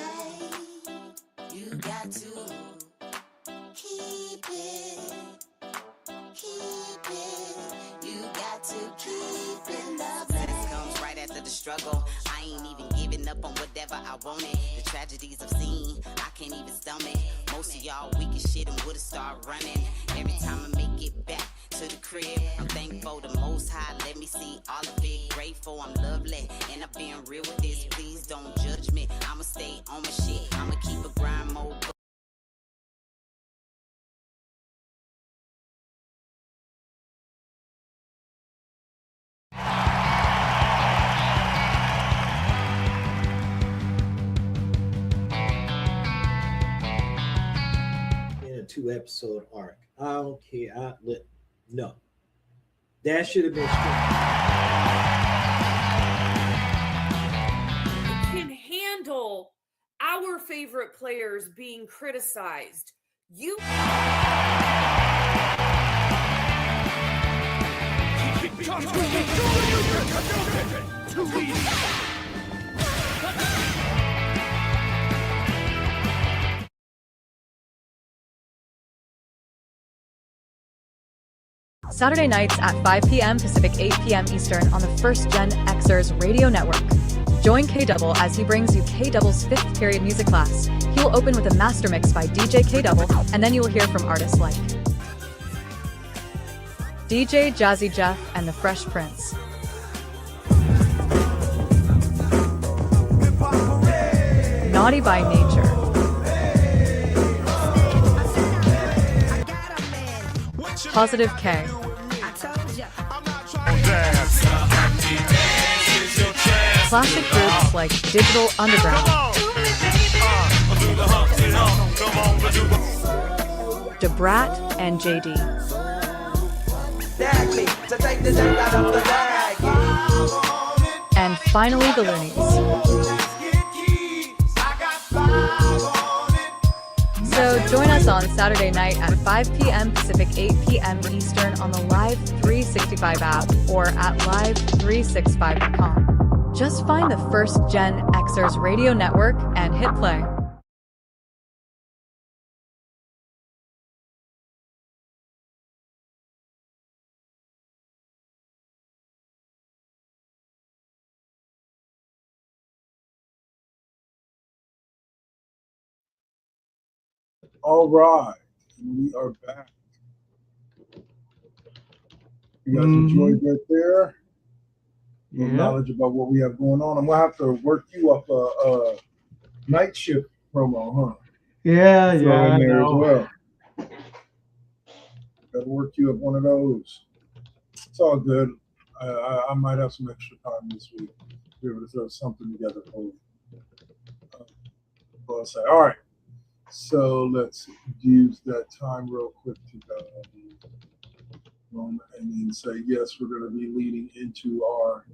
You got to keep it. You got to keep it lovely. This comes right after the struggle. I ain't even giving up on whatever I wanted. The tragedies I've seen, I can't even stomach. Most of y'all weak as shit and would've started running. Every time I make it back to the crib, I'm thankful the Most High let me see all of it. Grateful I'm lovely, and I'm being real with this. Please don't judge me. I'ma stay on my shit. I'ma keep a grind mode. In a 2-episode arc. I don't care. No. That should have been can handle our favorite players being criticized. You Saturday nights at 5 p.m. Pacific, 8 p.m. Eastern on the first GenXers radio network. Join K-Double as he brings you K-Double's 5th period music class. He will open with a master mix by DJ K-Double, and then you will hear from artists like DJ Jazzy Jeff and the Fresh Prince, Naughty by Nature, Positive K, classic groups like Digital Underground, Debrat and JD. And finally, the Loonies. So join us on Saturday night at 5 p.m. Pacific, 8 p.m. Eastern on the Live 365 app or at live365.com. Just find the first Gen Xers radio network and hit play. All right, we are back. You guys enjoyed that there? Yeah. Knowledge about what we have going on. I'm gonna have to work you up a night shift promo, huh? Yeah, Throw yeah. in there as well. Gotta work you up one of those. It's all good. I might have some extra time this week to be able to throw something together for you. Well, I'll say, all right. So let's use that time real quick to go and then say, yes, we're going to be leading into our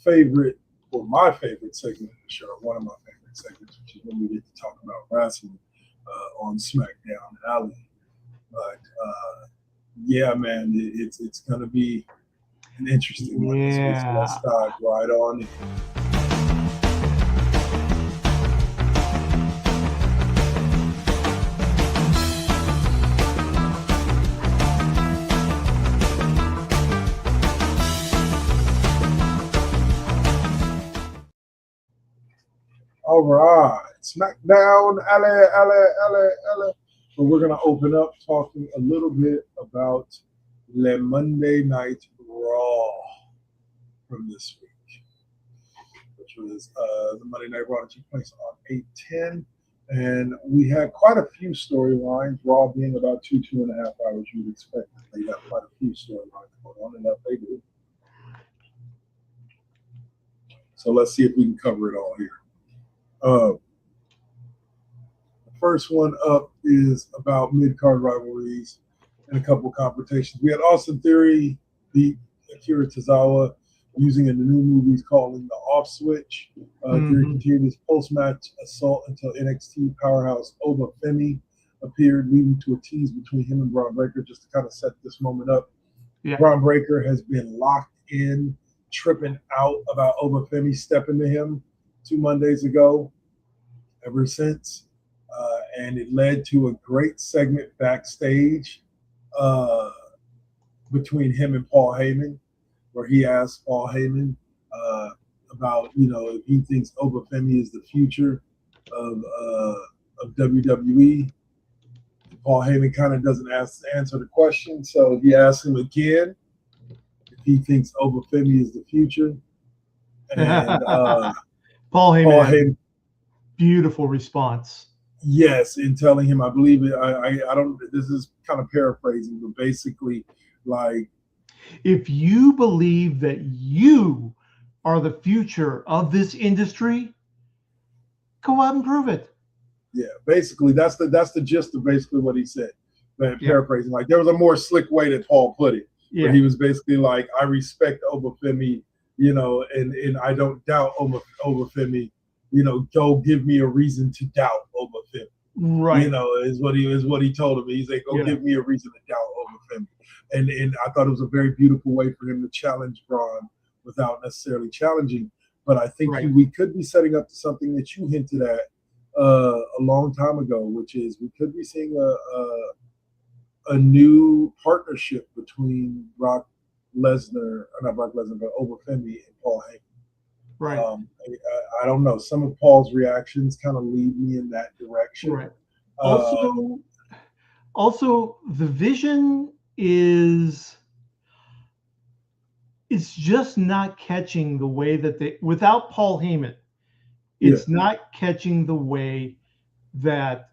favorite, or my favorite segment of the show, one of my favorite segments, which is when we get to talk about wrestling on SmackDown Alley. But yeah, man, it's going to be an interesting one this week. So let's dive right on in. All right, SmackDown, Alley. So we're going to open up talking a little bit about Le Monday Night Raw from this week, which was the Monday Night Raw that took place on 8/10. And we had quite a few storylines, Raw being about 2.5 hours. You'd expect they got quite a few storylines going on, and that they do. So let's see if we can cover it all here. The first one up is about mid-card rivalries and a couple of confrontations. We had Austin Theory beat Akira Tozawa using in the new movies calling the off switch. Theory continued his post-match assault until NXT powerhouse Oba Femi appeared, leading to a tease between him and Braun Breaker just to kind of set this moment up. Yeah. Braun Breaker has been locked in, tripping out about Oba Femi stepping to him 2 Mondays ago ever since. And it led to a great segment backstage between him and Paul Heyman, where he asked Paul Heyman about, if he thinks Oba Femi is the future of WWE. Paul Heyman kind of doesn't answer the question, so he asked him again if he thinks Oba Femi is the future. And Paul Heyman, beautiful response. Yes, in telling him, I believe it. I don't. This is kind of paraphrasing, but basically, like, if you believe that you are the future of this industry, go out and prove it. Yeah, basically, that's the gist of basically what he said. But paraphrasing, like, there was a more slick way that Paul put it. Yeah. But he was basically like, I respect Oba Femi, and I don't doubt Oba Femi. Go give me a reason to doubt Oba Femi. Right. Is what he told him. He's like, go give me a reason to doubt Oba Femi. And I thought it was a very beautiful way for him to challenge Braun without necessarily challenging. But I think we could be setting up to something that you hinted at a long time ago, which is we could be seeing a new partnership between not Brock Lesnar, but Oba Femi and Paul Heyman. Right. I don't know. Some of Paul's reactions kind of lead me in that direction. Right. Also, the vision is it's just not catching the way that without Paul Heyman, it's not catching the way that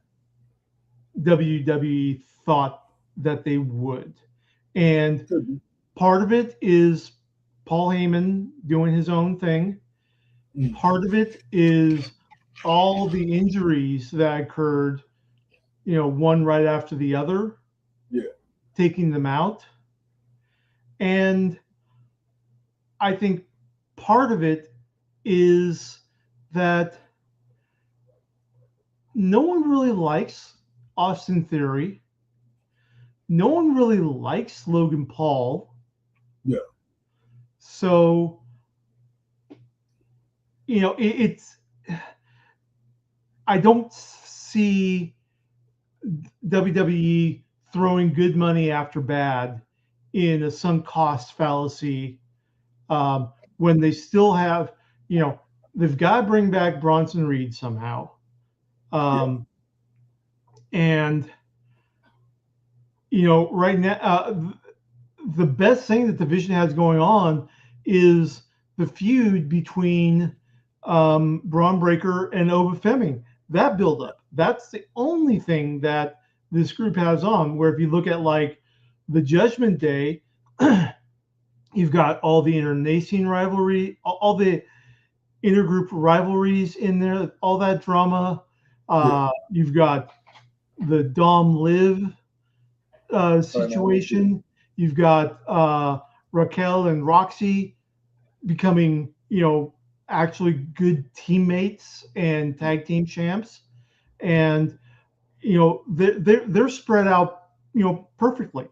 WWE thought that they would. And part of it is Paul Heyman doing his own thing. Part of it is all the injuries that occurred, one right after the other, taking them out. And I think part of it is that no one really likes Austin Theory. No one really likes Logan Paul. Yeah. So, it's I don't see WWE throwing good money after bad in a sunk cost fallacy when they still have, they've got to bring back Bronson Reed somehow. And, right now, the best thing that the division has going on is the feud between Braun Breaker and Oba Femi. That buildup. That's the only thing that this group has on. Where if you look at like the Judgment Day, you've got all the internecine rivalry, all the intergroup rivalries in there, all that drama. You've got the Dom Liv situation. You've got Raquel and Roxy becoming, actually good teammates and tag team champs, and they're spread out, perfectly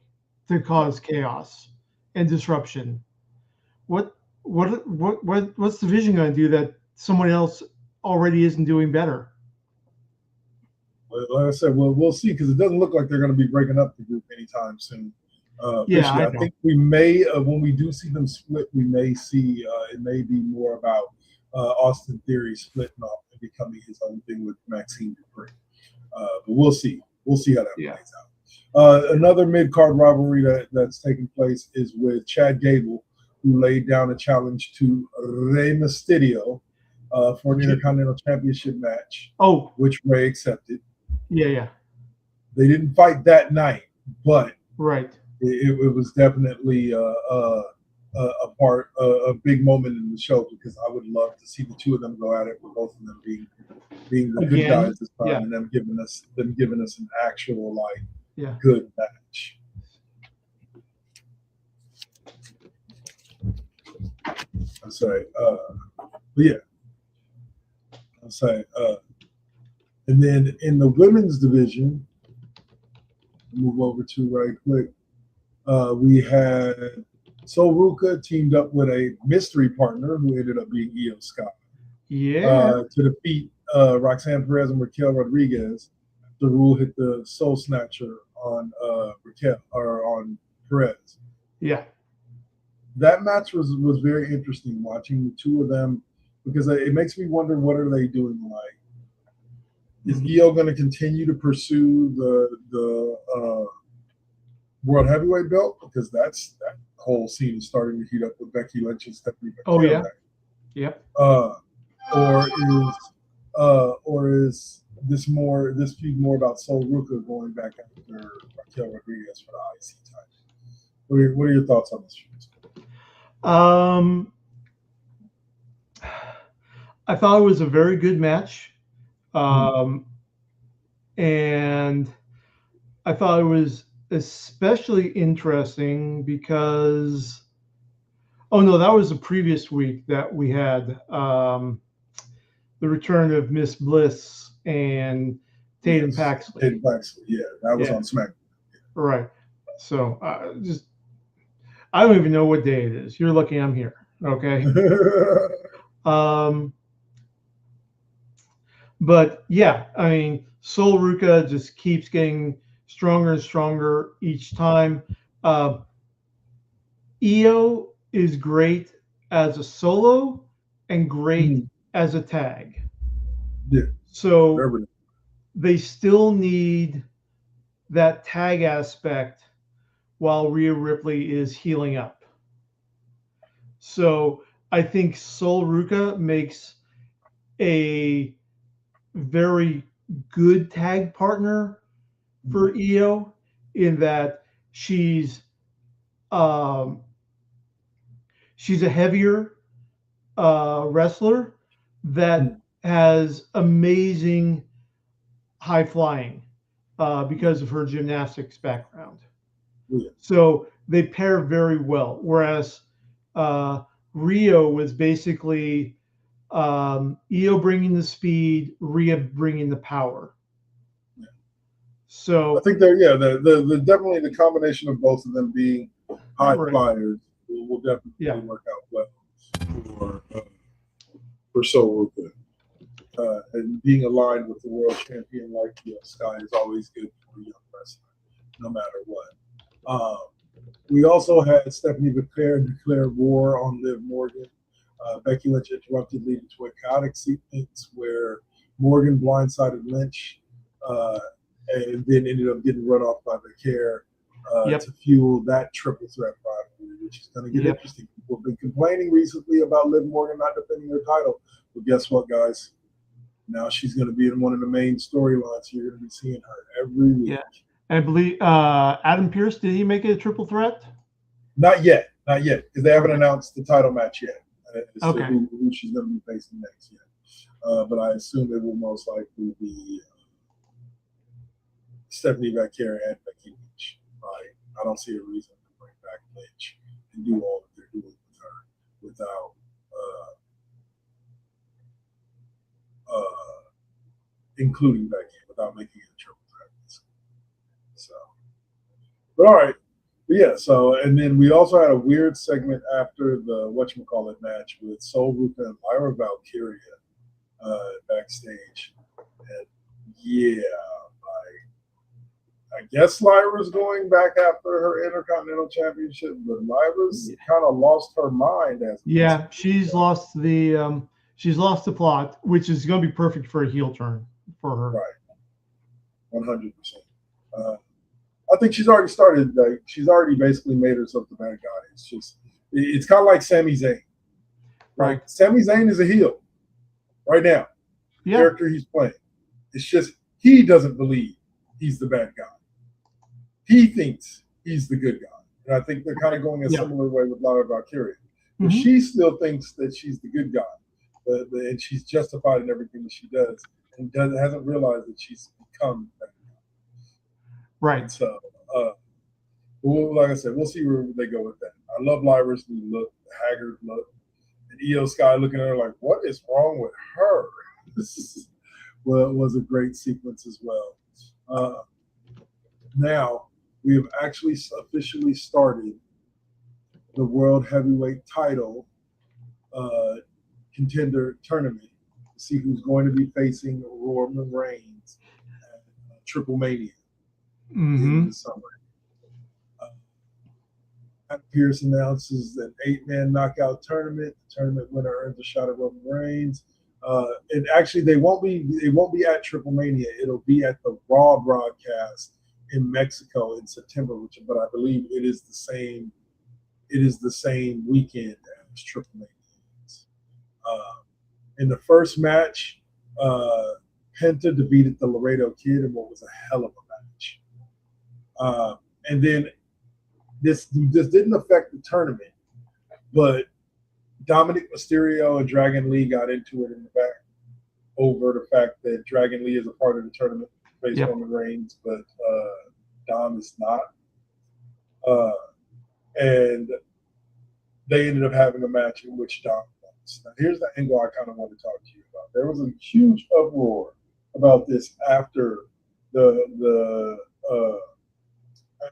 to cause chaos and disruption. What's the division going to do that someone else already isn't doing better? Like I said, we'll see, because it doesn't look like they're going to be breaking up the group anytime soon. I think we may, when we do see them split, we may see it may be more about Austin Theory splitting off and becoming his own thing with Maxine Dupree. But we'll see. We'll see how that plays out. Another mid-card rivalry that's taking place is with Chad Gable, who laid down a challenge to Rey Mysterio for an Intercontinental Championship match. Which Rey accepted. Yeah. They didn't fight that night, but right. It was definitely a part, a big moment in the show, because I would love to see the two of them go at it, with both of them being the good guys this time, and them giving us an actual good match. I'm sorry, and then in the women's division, move over to right quick. We had Sol Ruca teamed up with a mystery partner who ended up being Io Sky. To defeat Roxanne Perez and Raquel Rodriguez. The Rule hit the Soul Snatcher on Raquel, or on Perez. That match was very interesting, watching the two of them, because it makes me wonder, what are they doing? Like, is Io going to continue to pursue the World Heavyweight belt, because that whole scene is starting to heat up with Becky Lynch and Stephanie McMahon. Or is this feud more about Sol Ruca going back after Raquel Rodriguez for the IC title? What are your thoughts on this feud? I thought it was a very good match, and I thought it was especially interesting because that was the previous week that we had the return of Miss Bliss and Tatum Paxley. That was on SmackDown. Right. So I don't even know what day it is. You're lucky I'm here. Okay. But yeah, I mean, Sol Ruca just keeps getting stronger and stronger each time. Io is great as a solo and great as a tag. So they still need that tag aspect while Rhea Ripley is healing up. So I think Sol Ruca makes a very good tag partner for Io, in that she's a heavier wrestler that has amazing high flying because of her gymnastics background. Yeah. So they pair very well. Whereas Rio was basically Io bringing the speed, Rhea bringing the power. Yeah. So I think the definitely the combination of both of them being high flyers will definitely work out well for Soul Ruka. And being aligned with the world champion like Sky is always good for a young wrestler, no matter what. We also had Stephanie Becker declare war on Liv Morgan. Becky Lynch interrupted, leading to a chaotic sequence where Morgan blindsided Lynch and then ended up getting run off by Becker to fuel that triple threat rivalry, which is going to get interesting. People have been complaining recently about Liv Morgan not defending her title. But guess what, guys? Now she's going to be in one of the main storylines. You're going to be seeing her every week. Yeah. I believe Adam Pearce, did he make it a triple threat? Not yet, because they haven't announced the title match yet. Okay. Who she's going to be facing next yet. But I assume it will most likely be Stephanie Becker and Becky Lynch. Right? I don't see a reason to bring back Lynch and do all that they're doing with her without including Becky, without making it a triple threat. So, but all right. But yeah, so, and then we also had a weird segment after the whatchamacallit match with Soul Ruka and Lyra Valkyria backstage. And yeah, I guess Lyra's going back after her Intercontinental Championship, but Lyra's kind of lost her mind. She's lost the plot, which is going to be perfect for a heel turn for her. Right. 100%. I think she's already started. Like, she's already basically made herself the bad guy. It's kind of like Sami Zayn. Right. Sami Zayn is a heel right now. The character he's playing. It's just he doesn't believe he's the bad guy. He thinks he's the good guy. And I think they're kind of going a similar way with Lyra Valkyria. But she still thinks that she's the good guy. And she's justified in everything that she does. And hasn't realized that she's become that guy. Right. And so, like I said, we'll see where they go with that. I love Lyra's new look, the haggard look. And Io Sky looking at her like, what is wrong with her? This was a great sequence as well. Now, we have actually officially started the World Heavyweight title contender tournament to see who's going to be facing Roman Reigns at Triple Mania in the summer. Pat Pierce announces an 8-man knockout tournament. The tournament winner earns a shot at Roman Reigns. And actually, they won't be at Triple Mania. It'll be at the Raw broadcast in Mexico in September, but I believe it is the same. It is the same weekend as Triple Mania. In the first match, Penta defeated the Laredo Kid in what was a hell of a match. And then this didn't affect the tournament, but Dominic Mysterio and Dragon Lee got into it in the back over the fact that Dragon Lee is a part of the tournament based on the Reigns, but Dom is not. And they ended up having a match in which Dom lost. Now, here's the angle I kind of want to talk to you about. There was a huge uproar about this after the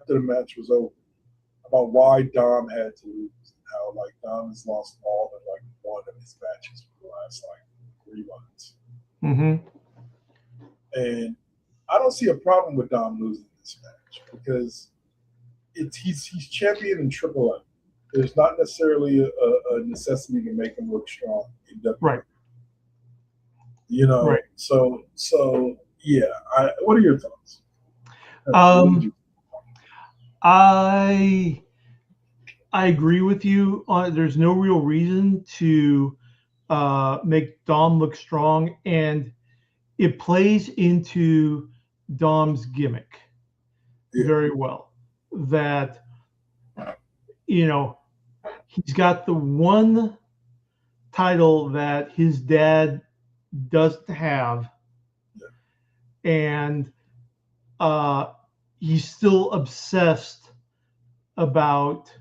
match was over, about why Dom had to lose. How Dom has lost all but one of his matches for the last 3 months. And I don't see a problem with Dom losing this match because he's champion in AAA. There's not necessarily a necessity to make him look strong in WWE. Right. You know. Right. So yeah. What are your thoughts? I agree with you. There's no real reason to make Dom look strong, and it plays into Dom's gimmick very well. That, he's got the one title that his dad doesn't have, and he's still obsessed about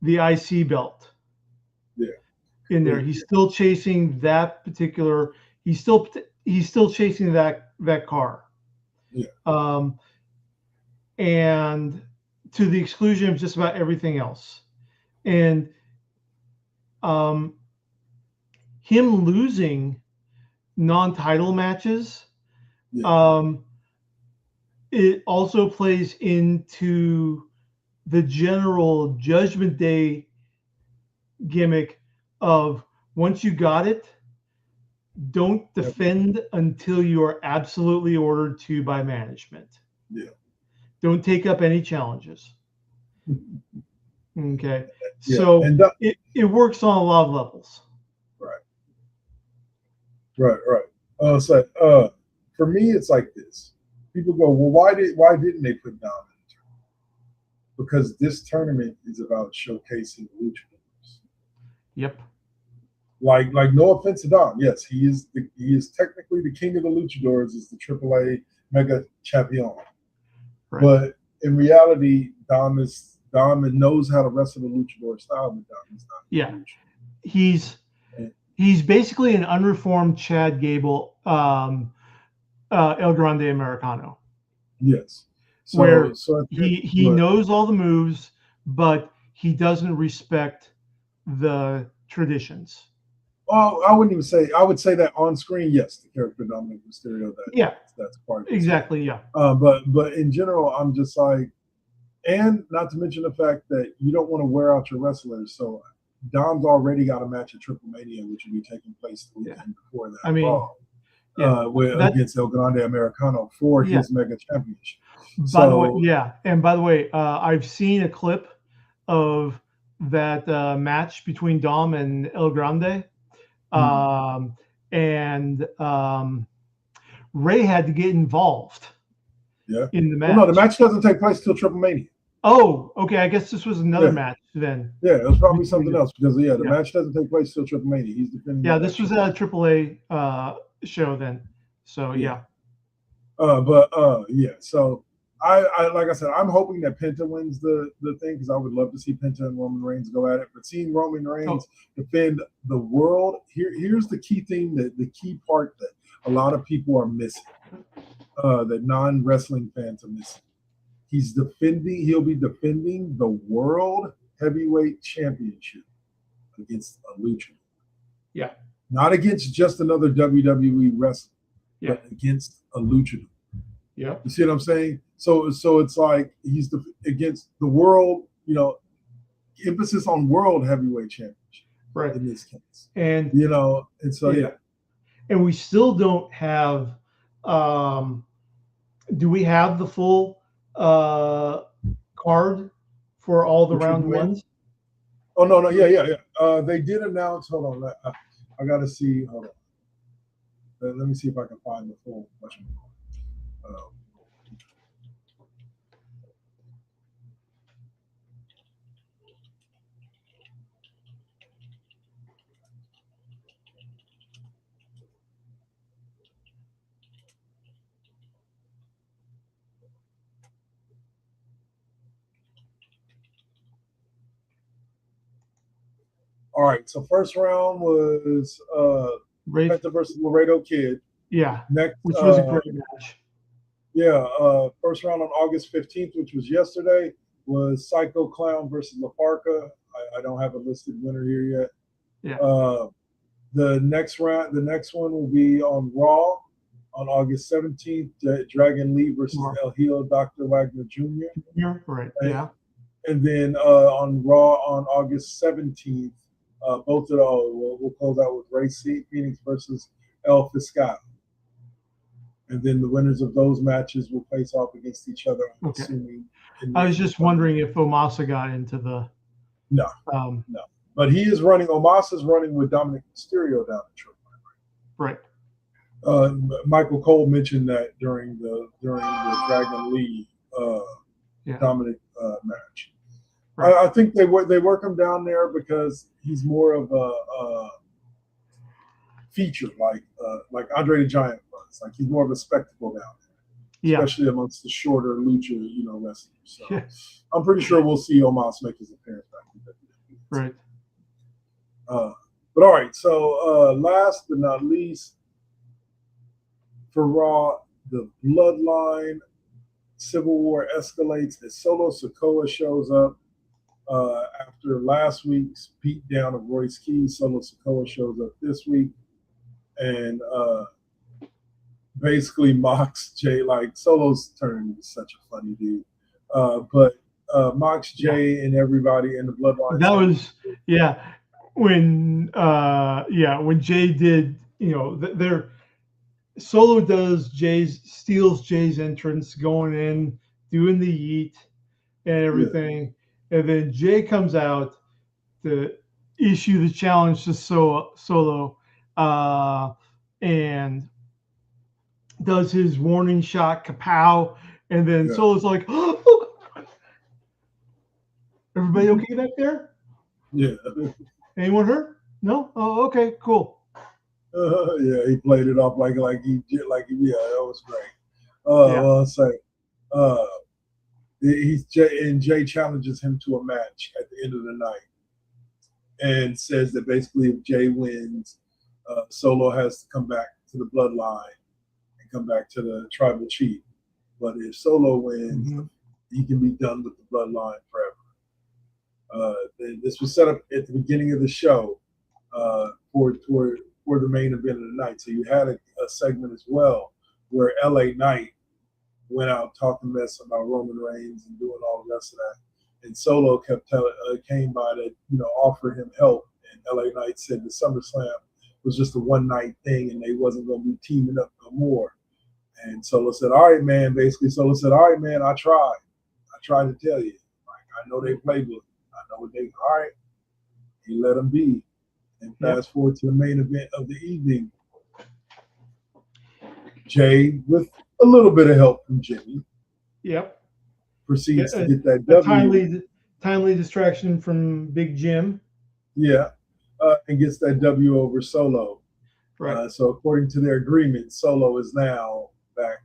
the IC belt. In there, he's still chasing that particular. He's still chasing that car. And to the exclusion of just about everything else. And him losing non-title matches, it also plays into the general Judgment Day gimmick of once you got it, don't defend until you are absolutely ordered to by management. Don't take up any challenges. Okay. So it works on a lot of levels. Right. So for me, it's like this. People go, well, why didn't they put Dom in the tournament? Because this tournament is about showcasing luchadors. Yep. Like no offense to Dom, yes, he is technically the king of the luchadors, is the AAA Mega Champion. Right. But in reality, Dom knows how to wrestle the luchador style, but Dom is not. Yeah, he's basically an unreformed Chad Gable, El Grande Americano. Yes. Where he knows all the moves, but he doesn't respect the traditions. Well, I wouldn't even say. I would say that on screen, yes, the character Dominic Mysterio. That's part of it. Exactly. Yeah. But in general, I'm just like, and not to mention the fact that you don't want to wear out your wrestlers. So Dom's already got a match at Triple Mania, which will be taking place the weekend before that. I mean, against El Grande Americano for his Mega Championship. By the way, I've seen a clip of that match between Dom and El Grande. And Ray had to get involved in the match. Well, no, the match doesn't take place till Triple Mania. Oh, okay. I guess this was another match then. Yeah, it was probably something else because the match doesn't take place till Triple Mania. He's defending. Yeah, this was at a AAA show then. So So I like I said, I'm hoping that Penta wins the thing because I would love to see Penta and Roman Reigns go at it. But seeing Roman Reigns defend the world, here's the key thing, the key part that a lot of people are missing, that non-wrestling fans are missing. He'll be defending the World Heavyweight Championship against a luchador. Yeah. Not against just another WWE wrestler, but against a luchador. Yeah. You see what I'm saying? So it's like he's against the world, emphasis on World Heavyweight Championship. Right. In this case. And and so And we still don't have do we have the full card for all the round ones? Oh no, they did announce, hold on, I gotta see, hold on. Let me see if I can find the full question. All right, so first round was Penta versus Laredo Kid. Yeah, next, which was a great match. Yeah, first round on August 15th, which was yesterday, was Psycho Clown versus LaFarca. I don't have a listed winner here yet. Yeah. The next one will be on Raw on August 17th. Dragon Lee versus El Hijo Dr. Wagner Jr. Right. And then on Raw on August 17th, both of those we'll close out with Ray Phoenix versus El Fiscal. And then the winners of those matches will face off against each other. I'm assuming. I was just wondering if Omasa got into the. No. But he is running. Omasa's running with Dominic Mysterio down the trip. Right. Michael Cole mentioned that during the Dragon Lee Dominic match. Right. I think they work him down there because he's more of a featured like Andre the Giant was. Like he's more of a spectacle now, especially amongst the shorter lucha, wrestlers. So I'm pretty sure we'll see Omos make his appearance back in WWE. Right. But all right, so last but not least, for Raw, the Bloodline Civil War escalates as Solo Sikoa shows up. After last week's beatdown of Royce Keys, Solo Sikoa shows up this week and basically mocks Jay. Like Solo's turning into such a funny dude, but mocks Jay and everybody in the Bloodline. That was when Jay did, their Solo steals Jay's entrance, going in, doing the yeet and everything. And then Jay comes out to issue the challenge to Solo and does his warning shot, kapow. And then Solo's like, oh, everybody okay back there? Yeah. Anyone hurt? No? Oh, okay, cool. He played it off like he did, that was great. Jay challenges him to a match at the end of the night, and says that basically if Jay wins, Solo has to come back to the Bloodline and come back to the Tribal Chief. But if Solo wins, he can be done with the Bloodline forever. This was set up at the beginning of the show for the main event of the night. So you had a segment as well where LA Knight went out talking mess about Roman Reigns and doing all the rest of that. And Solo came by to offer him help. And LA Knight said the SummerSlam was just a one-night thing and they wasn't going to be teaming up no more. And Solo said, all right, man. Basically, Solo said, all right, man, I tried. I tried to tell you. I know they played with it. I know what they, all right. He let them be. And fast forward to the main event of the evening. Jay, with a little bit of help from Jimmy, proceeds to get that W. Timely distraction from Big Jim. And gets that W over Solo. Right. So according to their agreement, Solo is now back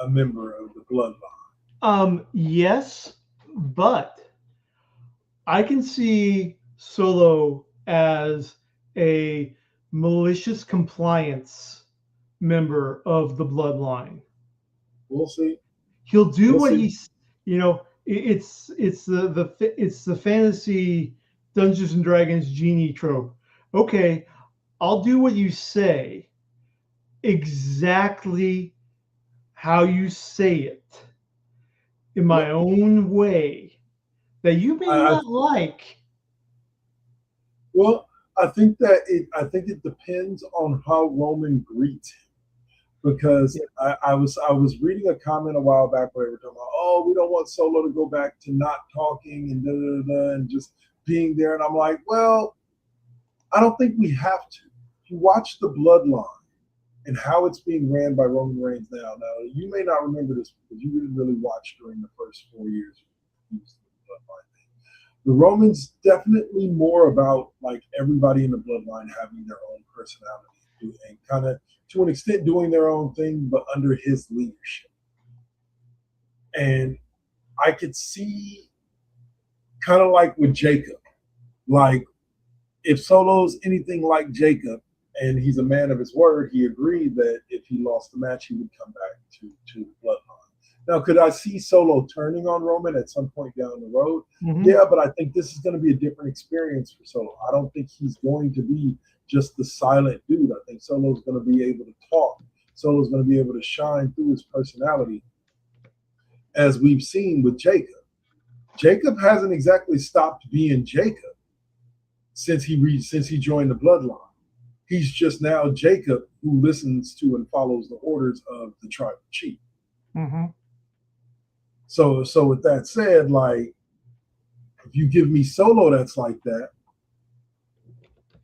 a member of the Bloodline. Yes, but I can see Solo as a malicious compliance member of the Bloodline. We'll see. He'll do what he's, it's the fantasy Dungeons and Dragons genie trope. Okay, I'll do what you say, exactly how you say it, in my own way, that you may not like. Well, I think it depends on how Roman greets him. Because I was reading a comment a while back where they were talking about, oh, we don't want Solo to go back to not talking and and just being there. And I'm like, well, I don't think we have to. If you watch the Bloodline and how it's being ran by Roman Reigns now, you may not remember this because you didn't really watch during the first 4 years of the Bloodline thing. The Romans definitely more about like everybody in the Bloodline having their own personality and kind of to an extent doing their own thing, but under his leadership. And I could see kind of like with Jacob, like if Solo's anything like Jacob and he's a man of his word, he agreed that if he lost the match, he would come back to the Bloodline. Now, could I see Solo turning on Roman at some point down the road? Yeah, but I think this is going to be a different experience for Solo. I don't think he's going to be just the silent dude. I think Solo's going to be able to talk. Solo's going to be able to shine through his personality, as we've seen with Jacob. Jacob hasn't exactly stopped being Jacob since he joined the Bloodline. He's just now Jacob who listens to and follows the orders of the Tribal Chief. So with that said, like, if you give me Solo that's like that,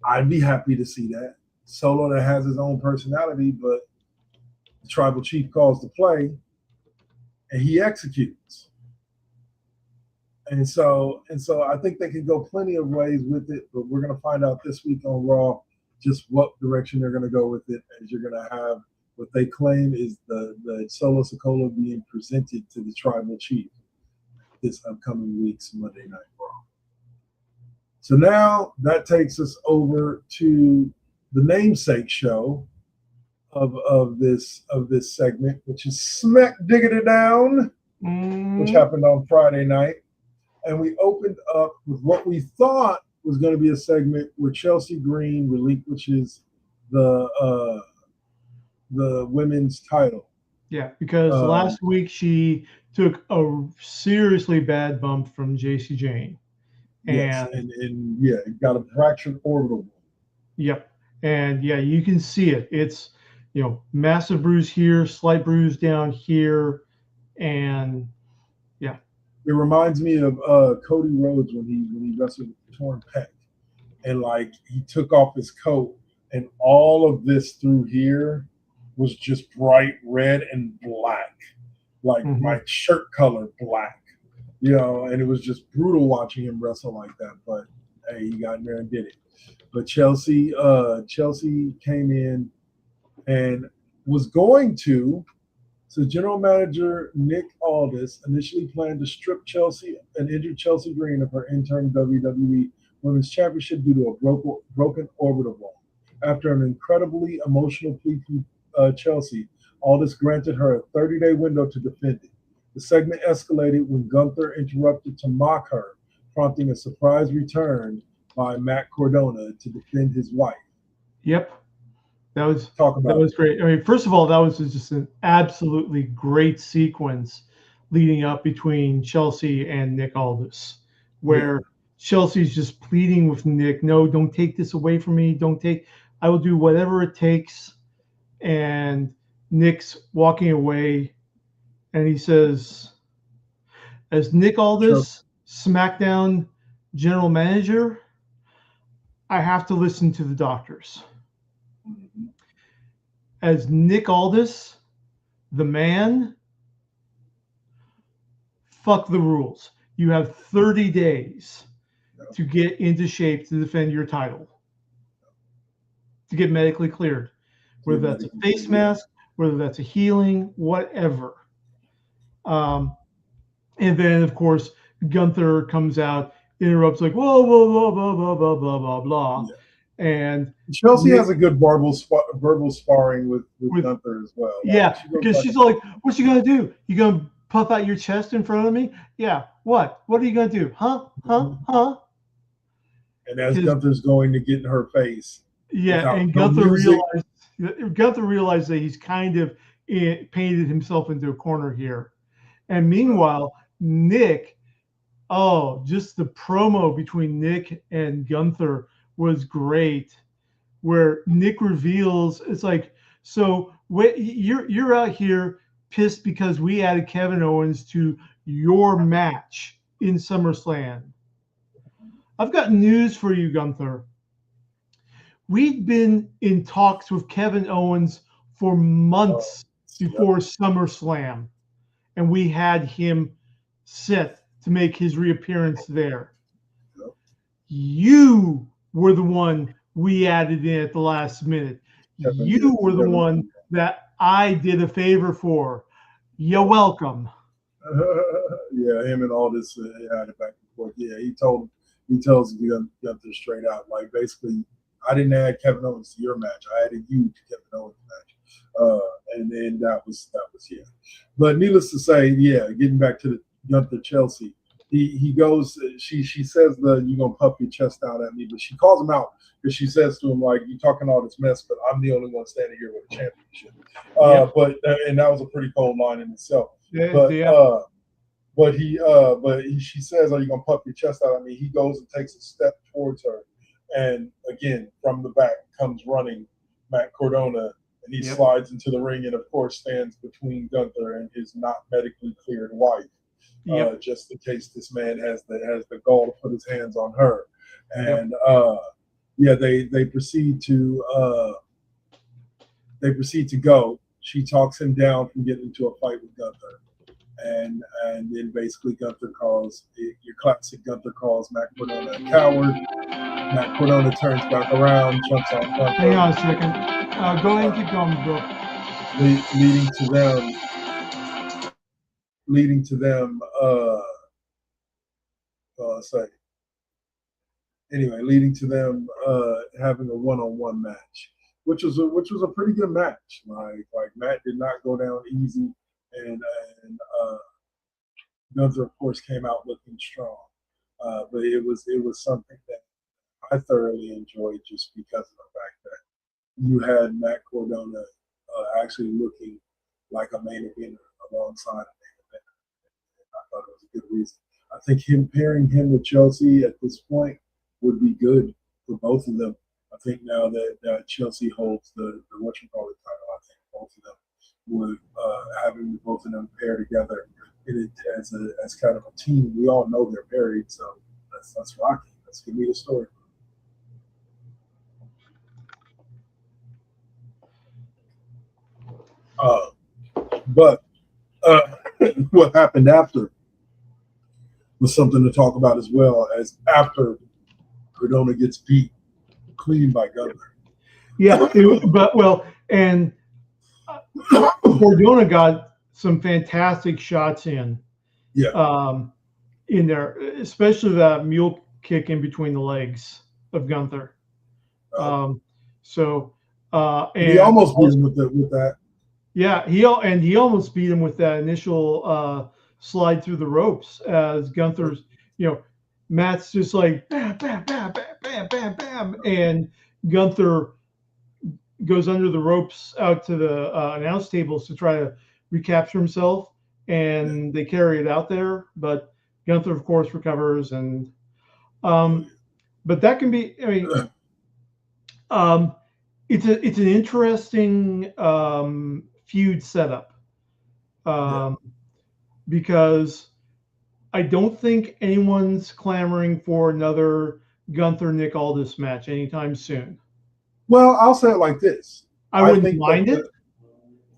I'd be happy to see that. Solo that has his own personality, but the Tribal Chief calls the play and he executes. And so I think they can go plenty of ways with it, but we're going to find out this week on Raw just what direction they're going to go with it, as you're going to have what they claim is the Solo Sikoa being presented to the tribal chief this upcoming week's Monday Night Raw. So now that takes us over to the namesake show of this segment, which is Smack Diggity Down, which happened on Friday night. And we opened up with what we thought was going to be a segment where Chelsea Green relinquishes the women's title. Yeah, because last week she took a seriously bad bump from JC Jane. Yes, and it got a fractured orbital. Yep. And yeah, you can see it. It's, massive bruise here, slight bruise down here, and yeah. It reminds me of Cody Rhodes when he wrestled with torn pec, and like he took off his coat, and all of this through here was just bright red and black, like my shirt color black, and it was just brutal watching him wrestle like that. But hey, he got in there and did it. But Chelsea came in and was going to. So general manager Nick Aldis initially planned to strip Chelsea and injured Chelsea Green of her interim WWE Women's Championship due to a broken orbital bone. After an incredibly emotional plea from Chelsea, Aldis granted her a 30-day window to defend it. The segment escalated when Gunther interrupted to mock her, prompting a surprise return by Matt Cardona to defend his wife. Yep. That was great. I mean, first of all, that was just an absolutely great sequence leading up between Chelsea and Nick Aldis, where Chelsea's just pleading with Nick, no, don't take this away from me. I will do whatever it takes. And Nick's walking away, and he says, as Nick Aldis, SmackDown general manager, I have to listen to the doctors. As Nick Aldis, the man, fuck the rules. You have 30 days to get into shape to defend your title, to get medically cleared, whether that's a face mask, whether that's a healing, whatever. And then, of course, Gunther comes out, interrupts like, whoa, whoa, whoa, blah, blah, blah, blah, blah, blah. Yeah. And Chelsea has a good verbal sparring with Gunther as well. Yeah, because she's like, what's she going to do? You going to puff out your chest in front of me? Yeah, what? What are you going to do? Huh? And as Gunther's going to get in her face. Yeah, and Gunther realized that he's kind of painted himself into a corner here. And meanwhile, Nick, just the promo between Nick and Gunther was great, where Nick reveals, it's like, so you're out here pissed because we added Kevin Owens to your match in SummerSlam. I've got news for you, Gunther. We'd been in talks with Kevin Owens for months before SummerSlam, and we had him set to make his reappearance there. You were the one we added in at the last minute. You were the one that I did a favor for. You're welcome. Yeah, him and all this had it back and forth. Yeah, he tells Gunther straight out, like, basically, I didn't add Kevin Owens to your match. I added you to Kevin Owens' match. And then that was yeah. But needless to say, yeah, getting back to the Gunther Chelsea, he goes, she says you're gonna puff your chest out at me, but she calls him out because she says to him, like, you talking all this mess, but I'm the only one standing here with a championship. But and that was a pretty cold line in itself. She says, are you gonna puff your chest out at me? He goes and takes a step towards her, and again from the back comes running Matt Cardona, and he slides into the ring and of course stands between Gunther and his not medically cleared wife. Just in case this man has the gall to put his hands on her. And they proceed to go. She talks him down from getting into a fight with Gunther. And then basically Gunther calls Matt Cardona a coward. Matt Cardona turns back around, jumps on Gunther. Hang on a second. Go ahead and keep going, bro. Leading to them. Leading to them having a one-on-one match, which was a pretty good match. Like Matt did not go down easy, and Gunther, of course, came out looking strong. But it was something that I thoroughly enjoyed just because of the fact that you had Matt Cardona actually looking like a main eventer alongside a main eventer. I thought it was a good reason. I think pairing him with Chelsea at this point would be good for both of them. I think now that Chelsea holds the whatchamacallit title, I think both of them would having both of them pair together as kind of a team. We all know they're married, so that's rocking. That's gonna be the story. But what happened after was something to talk about as well, as after Cardona gets beat clean by Gunther. Yeah, and Cardona got some fantastic shots in. Yeah. In there, especially that mule kick in between the legs of Gunther. And he almost beat him with that. Yeah, he almost beat him with that initial slide through the ropes as Gunther's, Matt's just like bam, bam, bam, bam, bam, bam, bam, and Gunther goes under the ropes out to the announce tables to try to recapture himself, and they carry it out there. But Gunther, of course, recovers, and but that can be. It's an interesting feud setup because I don't think anyone's clamoring for another Gunther Nick Aldis match anytime soon. Well, I'll say it like this: I wouldn't mind it.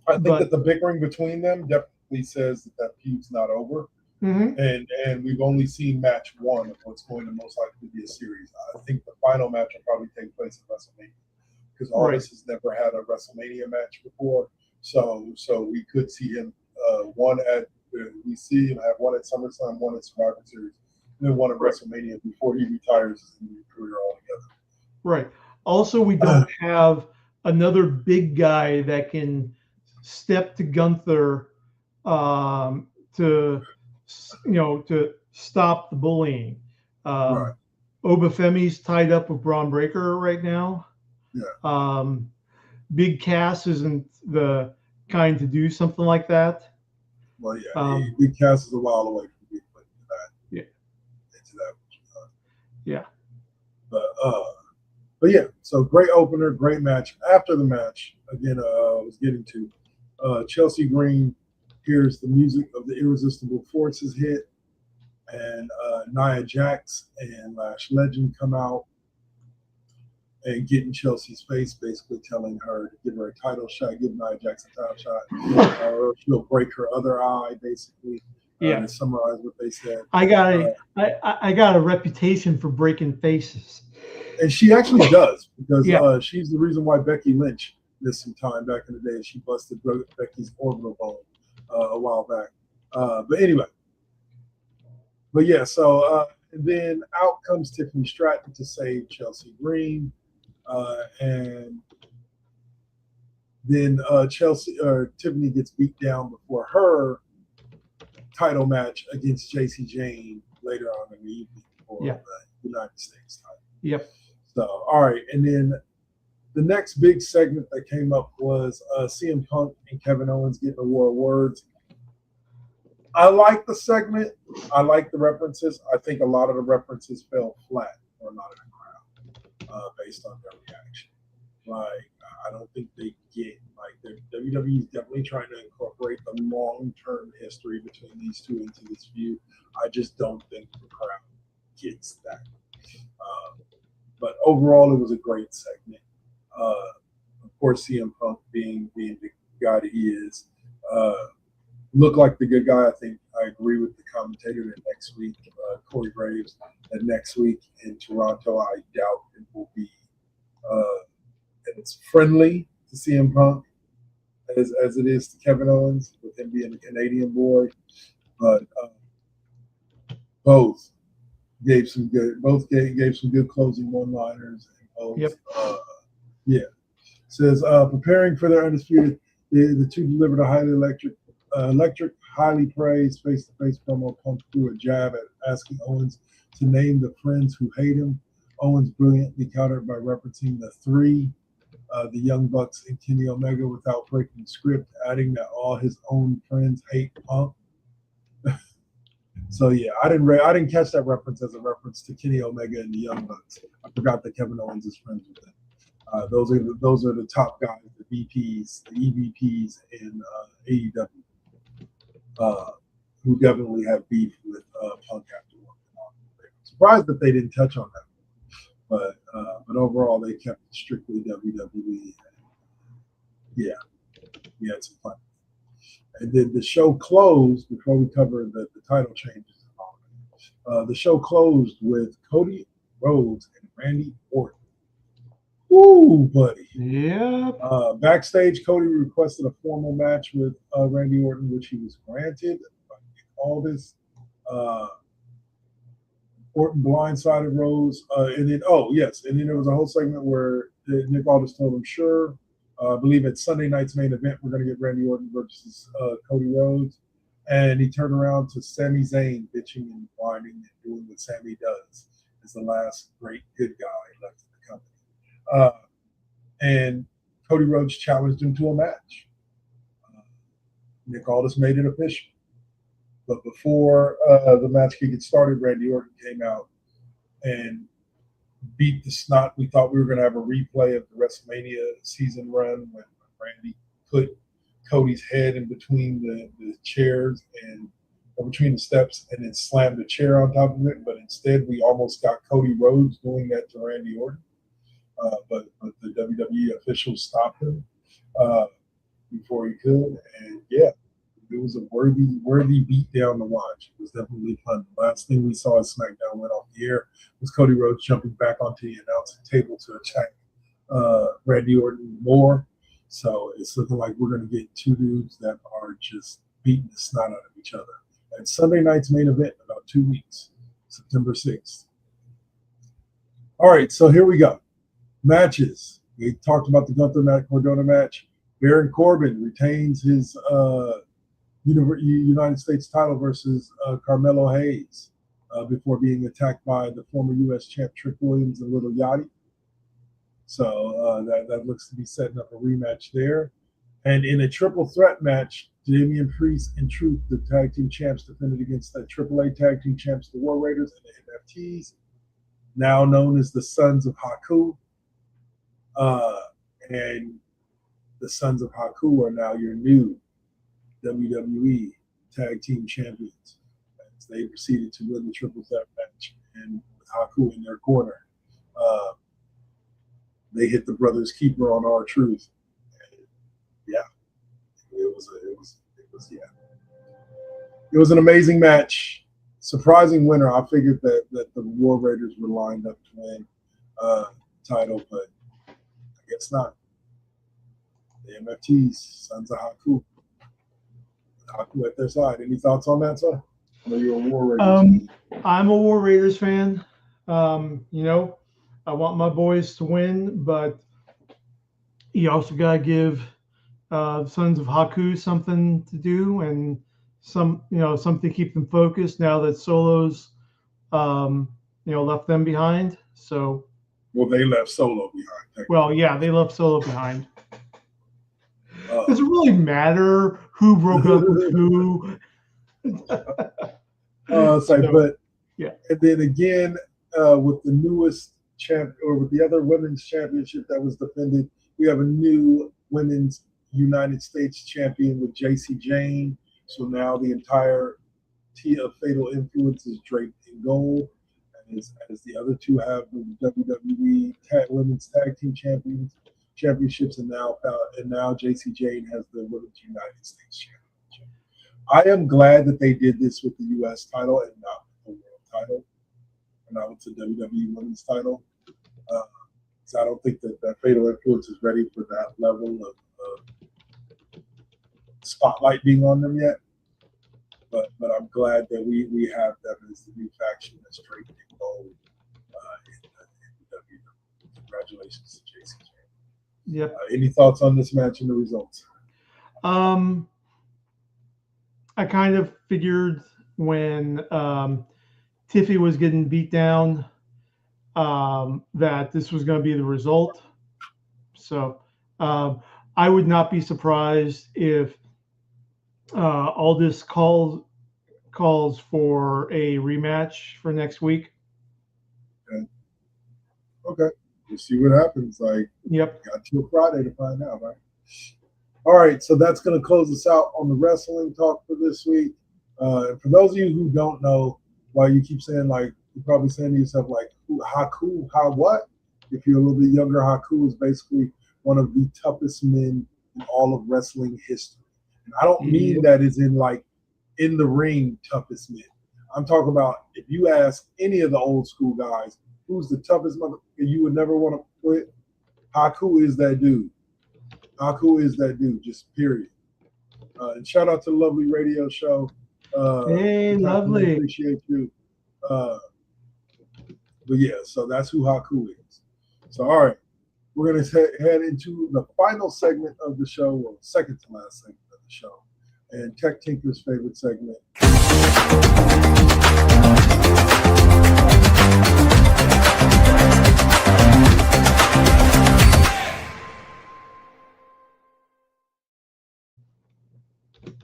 I think that the bickering between them definitely says that feud's not over. Mm-hmm. And we've only seen match one of what's going to most likely be a series. I think the final match will probably take place at WrestleMania because Aldis has never had a WrestleMania match before. So we could see him we see him have one at SummerSlam, one at Survivor Series, and then one at WrestleMania before he retires his career altogether. Right. Also, we don't have another big guy that can step to Gunther to stop the bullying. Right. Obafemi's tied up with Braun Breaker right now. Yeah. Big Cass isn't the kind to do something like that. Well, yeah, Big Cass is a while away from being put into that. Yeah. Into that. Yeah. But yeah, so great opener, great match. After the match, again, I was getting to Chelsea Green hears the music of the Irresistible Forces hit, and Nia Jax and Lash Legend come out and get in Chelsea's face, basically telling her to give her a title shot, give Nia Jax a title shot, or she'll break her other eye, basically. To summarize what they said. I got a reputation for breaking faces. And she actually does, because she's the reason why Becky Lynch missed some time back in the day. She busted Becky's orbital bone a while back. But anyway. But yeah, so then out comes Tiffany Stratton to save Chelsea Green. And then Tiffany gets beat down before her title match against JC Jane later on in the evening for the United States title. Yep. So, all right. And then the next big segment that came up was CM Punk and Kevin Owens getting a war of words. I like the segment. I like the references. I think a lot of the references fell flat for a lot of the crowd based on their reaction. Like, I don't think they get, WWE is definitely trying to incorporate the long-term history between these two into this view. I just don't think the crowd gets that. But overall, it was a great segment. Of course, CM Punk being the guy that he is, looked like the good guy. I think I agree with the commentator that next week, Corey Graves, that next week in Toronto, I doubt it will be as friendly to CM Punk as it is to Kevin Owens, with him being a Canadian boy. But both gave some good closing one-liners. And both, says preparing for their undisputed, the two delivered a highly electric, highly praised face-to-face promo. Punk threw a jab at asking Owens to name the friends who hate him. Owens brilliantly countered by referencing the three, the Young Bucks and Kenny Omega, without breaking the script, adding that all his own friends hate Punk. So yeah, I didn't catch that reference as a reference to Kenny Omega and the Young Bucks. I forgot that Kevin Owens is friends with them. Those are the top guys, the VPs, the EVPs in AEW, who definitely have beef with Punk after working on it. I'm surprised that they didn't touch on that, but overall they kept it strictly WWE. Yeah, we had some fun. And then the show closed, before we cover the title changes. The show closed with Cody Rhodes and Randy Orton. Ooh, buddy. Yeah. Backstage, Cody requested a formal match with Randy Orton, which he was granted by Nick Aldis. Orton blindsided Rhodes. And then there was a whole segment where Nick Aldis told him, sure, I believe at Sunday night's main event, we're going to get Randy Orton versus Cody Rhodes. And he turned around to Sami Zayn, bitching and whining and doing what Sami does as the last great good guy left in the company. And Cody Rhodes challenged him to a match. Nick Aldis made it official. But before the match could get started, Randy Orton came out and beat the snot. We thought we were going to have a replay of the WrestleMania season run when Randy put Cody's head in between the chairs or between the steps and then slammed the chair on top of it. But instead, we almost got Cody Rhodes doing that to Randy Orton. But the WWE officials stopped him before he could. And yeah, it was a worthy beat down to watch. It was definitely fun. The last thing we saw as SmackDown went off the air was Cody Rhodes jumping back onto the announcing table to attack Randy Orton more. So it's looking like we're going to get two dudes that are just beating the snot out of each other. And Sunday night's main event in about 2 weeks, September 6th. All right, so here we go. Matches. We talked about the Gunther Matt Cardona match. Baron Corbin retains his United States title versus Carmelo Hayes before being attacked by the former U.S. champ Trick Williams and Little Yachty. So that looks to be setting up a rematch there. And in a triple threat match, Damian Priest and Truth, the tag team champs, defended against the AAA tag team champs, the War Raiders and the MFTs, now known as the Sons of Haku. And the Sons of Haku are now your new WWE tag team champions, as they proceeded to win the triple threat match. And with Haku in their corner, they hit the Brothers Keeper on R-Truth. Yeah, it was an amazing match. Surprising winner. I figured that the War Raiders were lined up to win title, but I guess not. The MFTs, Sons of Haku. Haku at their side. Any thoughts on that, sir? I know you're a War Raiders fan. I'm a War Raiders fan. I want my boys to win, but you also got to give Sons of Haku something to do and something to keep them focused now that Solo's left them behind. So they left Solo behind. Well, yeah, they left Solo behind. Does it really matter who broke up with who? But yeah, and then again, with the newest with the other women's championship that was defended, we have a new women's United States champion with JC Jane. So now the entire Tia of Fatal Influence is draped in gold, as the other two have the WWE Women's Tag Team Championships, and now JC Jane has the Women's United States Championship. I am glad that they did this with the U.S. title and not the world title, and not with the WWE Women's title. So I don't think that Fatal Influence is ready for that level of spotlight being on them yet. But I'm glad that we have them as the new faction that's draped in gold in WWE. Congratulations to JC. Yep. Any thoughts on this match and the results? I kind of figured when Tiffy was getting beat down that this was going to be the result. So I would not be surprised if Aldis calls for a rematch for next week. Okay. We'll see what happens. Yep. Got till Friday to find out, right? All right, so that's going to close us out on the wrestling talk for this week. And for those of you who don't know, why you keep saying, you're probably saying to yourself, Haku, how what? If you're a little bit younger, Haku is basically one of the toughest men in all of wrestling history. And I don't mean that as in, in the ring toughest men. I'm talking about if you ask any of the old school guys, who's the toughest motherfucker you would never want to quit, Haku is that dude. Haku is that dude, just period. And shout out to the lovely radio show. Hey, lovely. Appreciate you. But yeah, so that's who Haku is. So, all right, we're going to head into the final segment of the show, or second to last segment of the show, and Tech Tinker's favorite segment.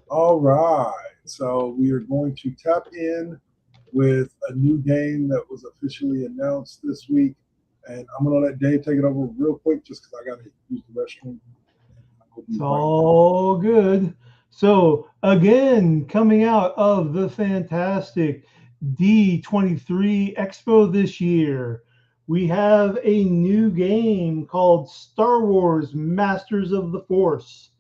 All right, so we are going to tap in with a new game that was officially announced this week, and I'm going to let Dave take it over real quick just because I got to use the restroom. It's all good. So, again, coming out of the fantastic D23 Expo this year, we have a new game called Star Wars Masters of the Force.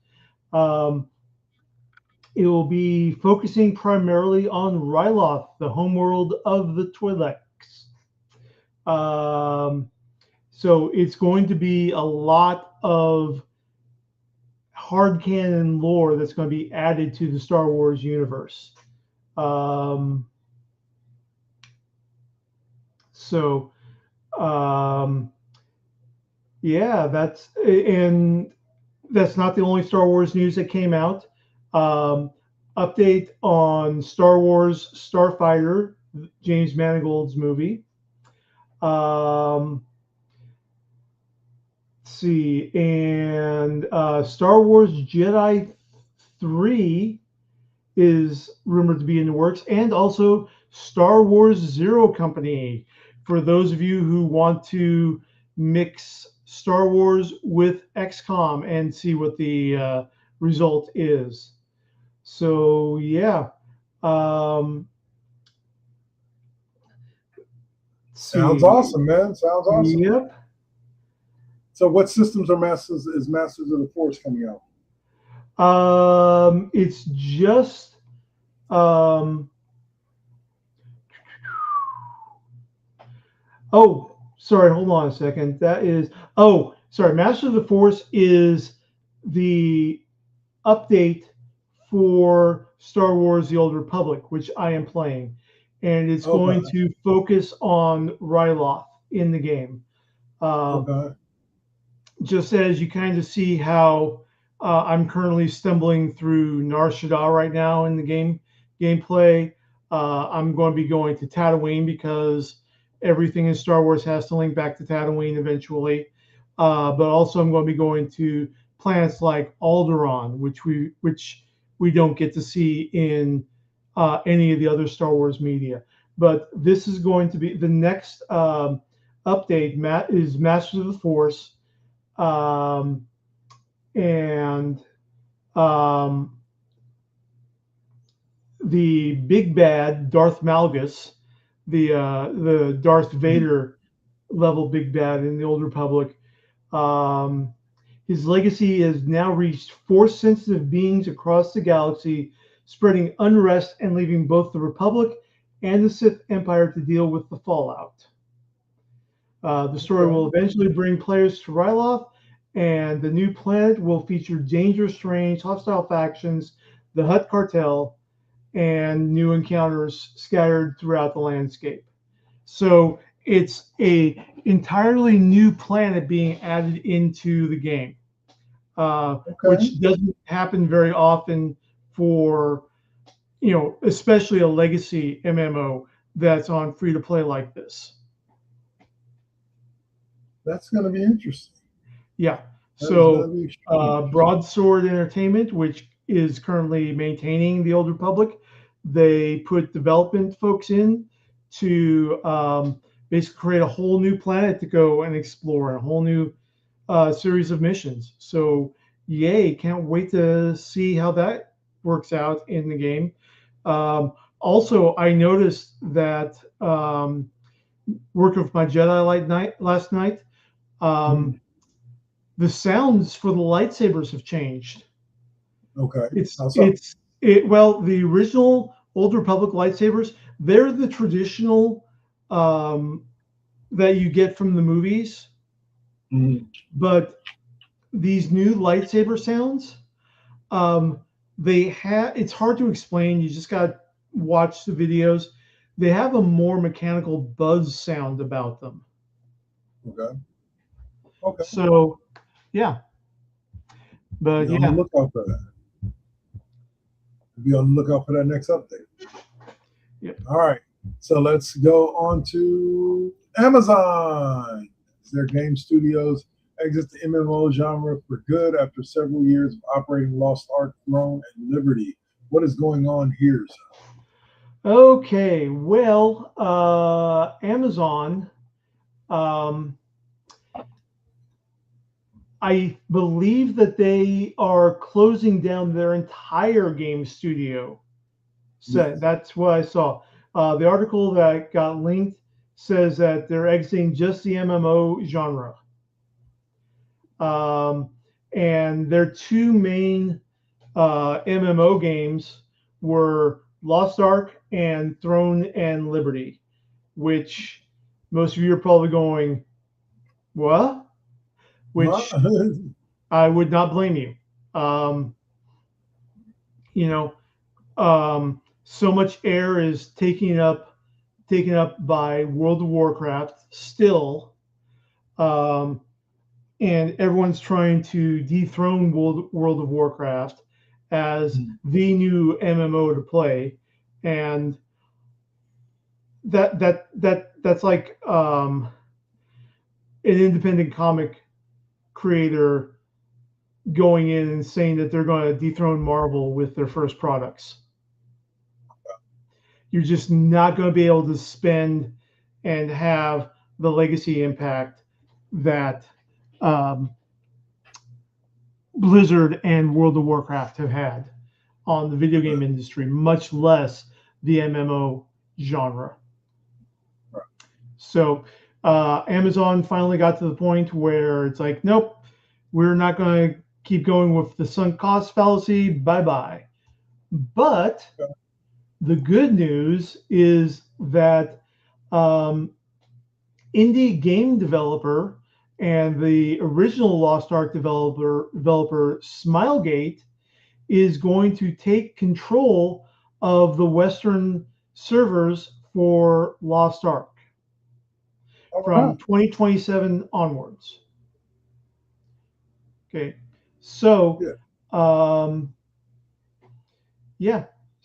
It will be focusing primarily on Ryloth, the homeworld of the Twi'leks. So it's going to be a lot of hard canon lore that's going to be added to the Star Wars universe. Yeah, that's not the only Star Wars news that came out. Update on Star Wars Starfighter, James Mangold's movie. Let's see, and Star Wars Jedi 3 is rumored to be in the works, and also Star Wars Zero Company, for those of you who want to mix Star Wars with XCOM and see what the result is. So yeah. Sounds awesome, man. Sounds awesome. Yep. So what systems are Masters of the Force coming out? It's just oh, sorry, hold on a second. Masters of the Force is the update for Star Wars The Old Republic, which I am playing. And it's going to focus on Ryloth in the game. Just as you kind of see how I'm currently stumbling through Nar Shaddaa right now in the gameplay. I'm going to be going to Tatooine because everything in Star Wars has to link back to Tatooine eventually. But also I'm going to be going to planets like Alderaan, which we don't get to see in any of the other Star Wars media. But this is going to be the next update. Is Masters of the Force. The big bad Darth Malgus, the Darth Vader level big bad in the Old Republic, his legacy has now reached Force sensitive beings across the galaxy spreading unrest and leaving both the Republic and the Sith Empire to deal with the fallout. The story will eventually bring players to Ryloth, and the new planet will feature dangerous terrain, hostile factions, the Hutt cartel, and new encounters scattered throughout the landscape. So it's a entirely new planet being added into the game, which doesn't happen very often for, especially a legacy MMO that's on free to play like this. That's going to be interesting. Yeah. So Broadsword Entertainment, which is currently maintaining the Old Republic, they put development folks in to basically create a whole new planet to go and explore, a whole new series of missions. So yay, can't wait to see how that works out in the game. Also, I noticed that working with my Jedi last night, the sounds for the lightsabers have changed. Okay. Well, the original Old Republic lightsabers, they're the traditional that you get from the movies. But these new lightsaber sounds, it's hard to explain. You just got to watch the videos. They have a more mechanical buzz sound about them. Okay. So, yeah. But Be on the lookout for that. Be on the lookout for that next update. Yep. All right. So let's go on to Amazon. Their game studios exit the MMO genre for good after several years of operating Lost Ark, Throne, and Liberty. What is going on here, sir? Okay. Well, Amazon, I believe that they are closing down their entire game studio. So that's what I saw. The article that got linked says that they're exiting just the MMO genre. And their two main MMO games were Lost Ark and Throne and Liberty, which most of you are probably going, what? Which I would not blame you. So much air is taken up by World of Warcraft still, and everyone's trying to dethrone World of Warcraft as the new MMO to play, and that's like an independent comic creator going in and saying that they're going to dethrone Marvel with their first products. You're just not going to be able to spend and have the legacy impact that Blizzard and World of Warcraft have had on the video game industry, much less the MMO genre. Right. So Amazon finally got to the point where it's like, nope, we're not going to keep going with the sunk cost fallacy. Bye-bye. But the good news is that indie game developer and the original Lost Ark developer Smilegate is going to take control of the Western servers for Lost Ark from 2027 onwards. Okay, so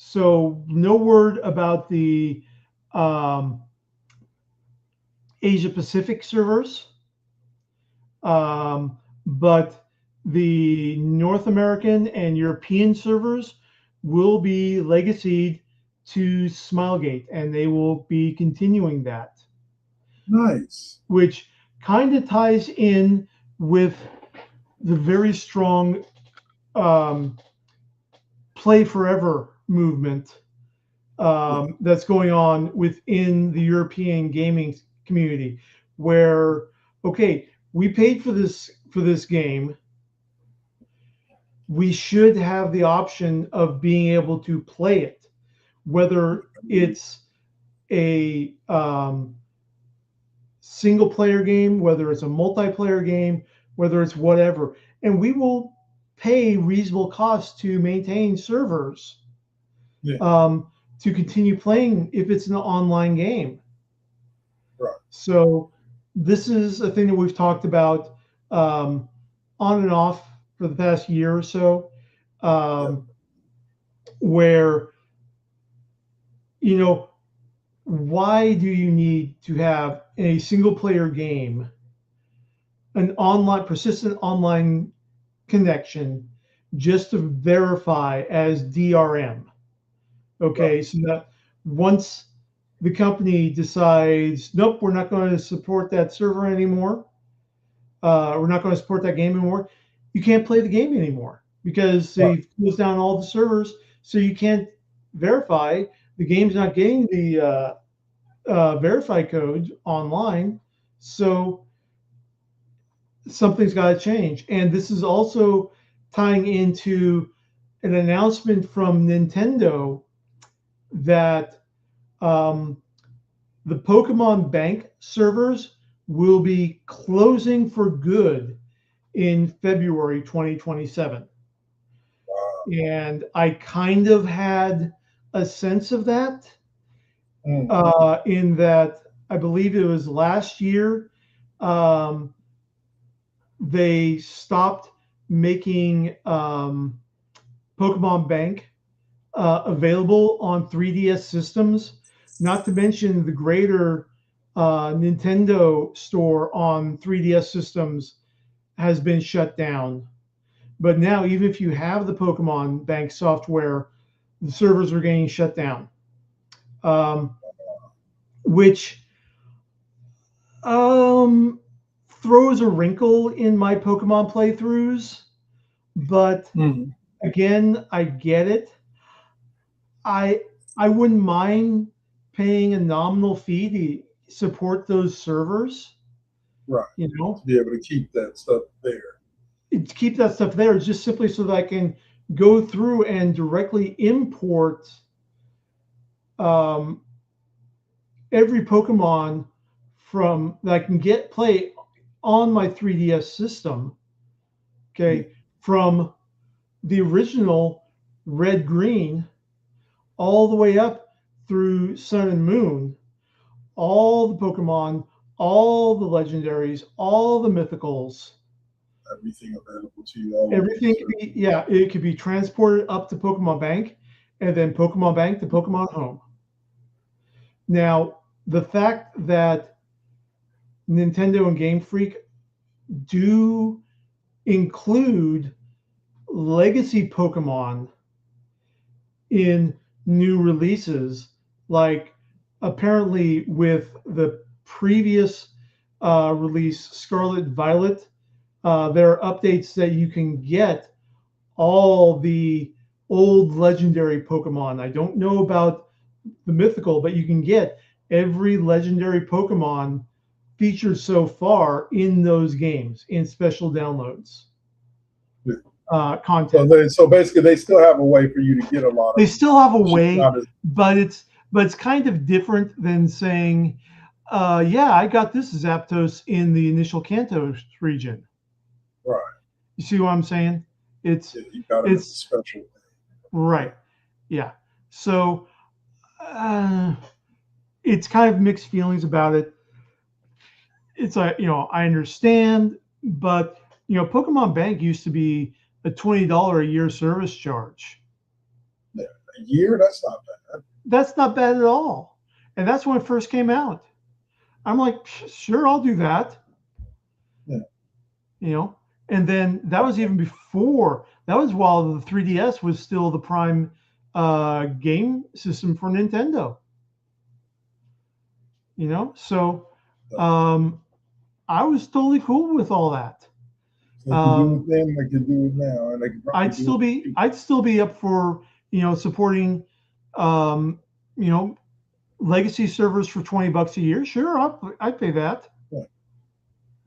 so no word about the Asia Pacific servers, but the North American and European servers will be legacied to Smilegate, and they will be continuing that. Nice. Which kind of ties in with the very strong play forever movement that's going on within the European gaming community, where, okay, we paid for this game. we should have the option of being able to play it, whether it's a single player game, whether it's a multiplayer game, whether it's whatever. And we will pay reasonable costs to maintain servers to continue playing if it's an online game. Right. So this is a thing that we've talked about on and off for the past year or so, where, you know, why do you need to have a single player game, an online, persistent online connection, just to verify as DRM? Okay, so that once the company decides, nope, we're not going to support that server anymore, we're not going to support that game anymore, you can't play the game anymore because they've closed down all the servers, so you can't verify. The game's not getting the verify code online, so something's got to change. And this is also tying into an announcement from Nintendo that the Pokemon Bank servers will be closing for good in February 2027. And I kind of had a sense of that in that I believe it was last year they stopped making Pokemon Bank available on 3DS systems, not to mention the greater Nintendo store on 3DS systems has been shut down. But now, even if you have the Pokemon Bank software, the servers are getting shut down, which throws a wrinkle in my Pokemon playthroughs. But again, I get it. I wouldn't mind paying a nominal fee to support those servers. Right. You know, to be able to keep that stuff there. To keep that stuff there, just simply so that I can go through and directly import every Pokemon from that I can play on my 3DS system. Okay, from the original Red Green all the way up through Sun and Moon, all the Pokemon, all the legendaries, all the mythicals. Everything available to you. Everything could be, it could be transported up to Pokemon Bank, and then Pokemon Bank to Pokemon Home. Now, the fact that Nintendo and Game Freak do include legacy Pokemon in new releases, like apparently with the previous release, Scarlet Violet, there are updates that you can get all the old legendary Pokemon. I don't know about the mythical, but you can get every legendary Pokemon featured so far in those games in special downloads. Content. So basically, they still have a way for you to get a lot of. They still have a way, but it's kind of different than saying, I got this Zapdos in the initial Kanto region. Right. You see what I'm saying? It's special. Right. Yeah. So it's kind of mixed feelings about it. It's I understand, but Pokemon Bank used to be a $20 a year service charge. Yeah, a year? That's not bad. That's not bad at all. And that's when it first came out. I'm like, sure, I'll do that. Yeah. And then that was even before. That was while the 3DS was still the prime game system for Nintendo. So I was totally cool with all that. They can do with them, they can do it now, and they can I'd still be up for supporting legacy servers for $20 a year. Sure, I'd pay that. Yeah.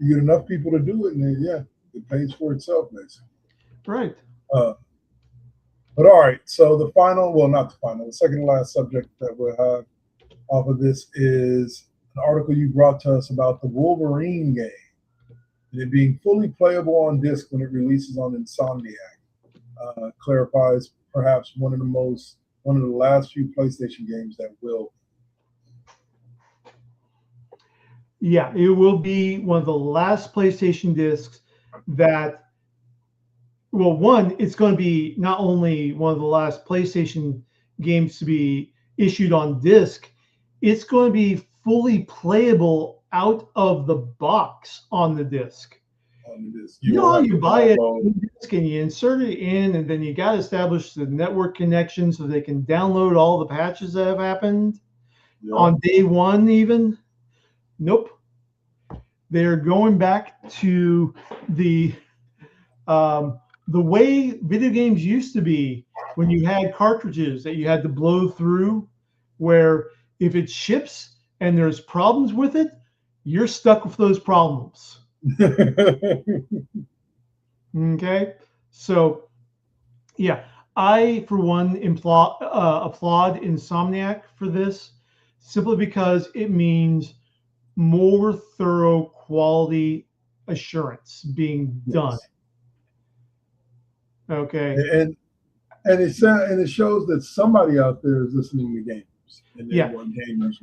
You get enough people to do it, and then it pays for itself, basically. Right. But all right, so the second to last subject that we'll have off of this is an article you brought to us about the Wolverine game and it being fully playable on disc when it releases on Insomniac. Clarifies perhaps one of the last few PlayStation games that will. Yeah, it will be one of the last PlayStation discs that, well, one, it's going to be not only one of the last PlayStation games to be issued on disc, it's going to be fully playable out of the box on the disc. You know how you buy it on disc and you insert it in, and then you got to establish the network connection so they can download all the patches that have happened on day one even? Nope. They're going back to the way video games used to be when you had cartridges that you had to blow through, where if it ships and there's problems with it, you're stuck with those problems. Okay, so yeah, I for one applaud Insomniac for this, simply because it means more thorough quality assurance being done. Okay, and it shows that somebody out there is listening to games and they want gamers.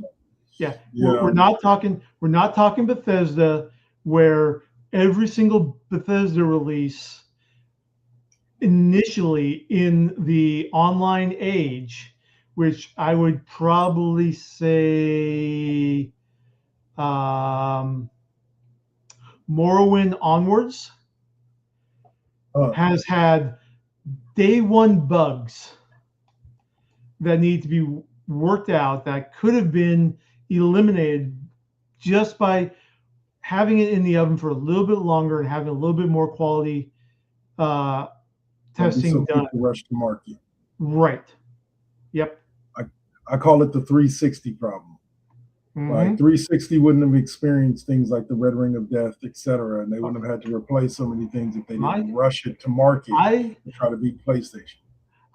Yeah, we're not talking Bethesda, where every single Bethesda release initially in the online age, which I would probably say Morrowind onwards, has had day one bugs that need to be worked out that could have been eliminated just by having it in the oven for a little bit longer and having a little bit more quality testing done. Rush to market. Right. Yep. I call it the 360 problem. Like 360 wouldn't have experienced things like the Red Ring of Death, etc., and they wouldn't have had to replace so many things if they didn't rush it to market and try to beat PlayStation.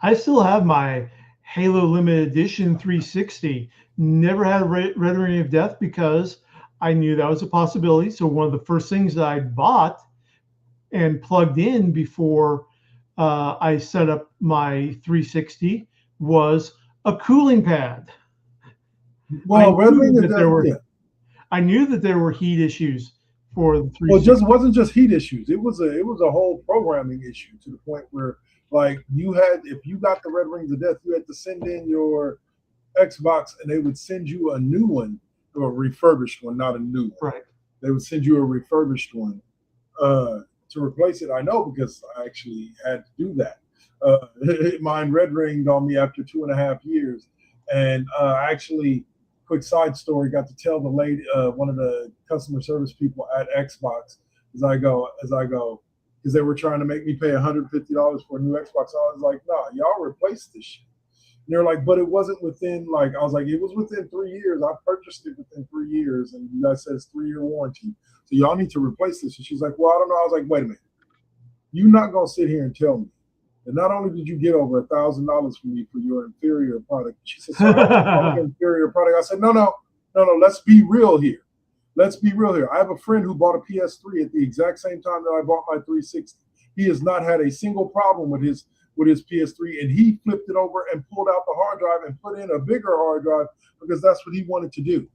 I still have my Halo Limited Edition 360. Never had a Red Ring of Death because I knew that was a possibility. So one of the first things that I bought and plugged in before I set up my 360 was a cooling pad. Well, Red Ring of Death, I knew that there were heat issues for the 360. Well, it just wasn't just heat issues. It was a whole programming issue, to the point where, like, if you got the Red Rings of Death, you had to send in your Xbox and they would send you a new one, or a refurbished one, not a new one. Right. They would send you a refurbished one to replace it. I know, because I actually had to do that. Mine red ringed on me after 2.5 years, and actually, quick side story, got to tell the lady, one of the customer service people at Xbox, as I go, because they were trying to make me pay $150 for a new Xbox. So I was like, nah, y'all replace this shit. And they're like, but it wasn't within, like, I was like, it was within 3 years. I purchased it within 3 years, and you guys said it's 3-year warranty. So y'all need to replace this. And she's like, well, I don't know. I was like, wait a minute. You're not going to sit here and tell me that not only did you get over $1,000 from me for your inferior product. She said, so inferior product. I said, no. Let's be real here. I have a friend who bought a PS3 at the exact same time that I bought my 360. He has not had a single problem with his PS3, and he flipped it over and pulled out the hard drive and put in a bigger hard drive because that's what he wanted to do.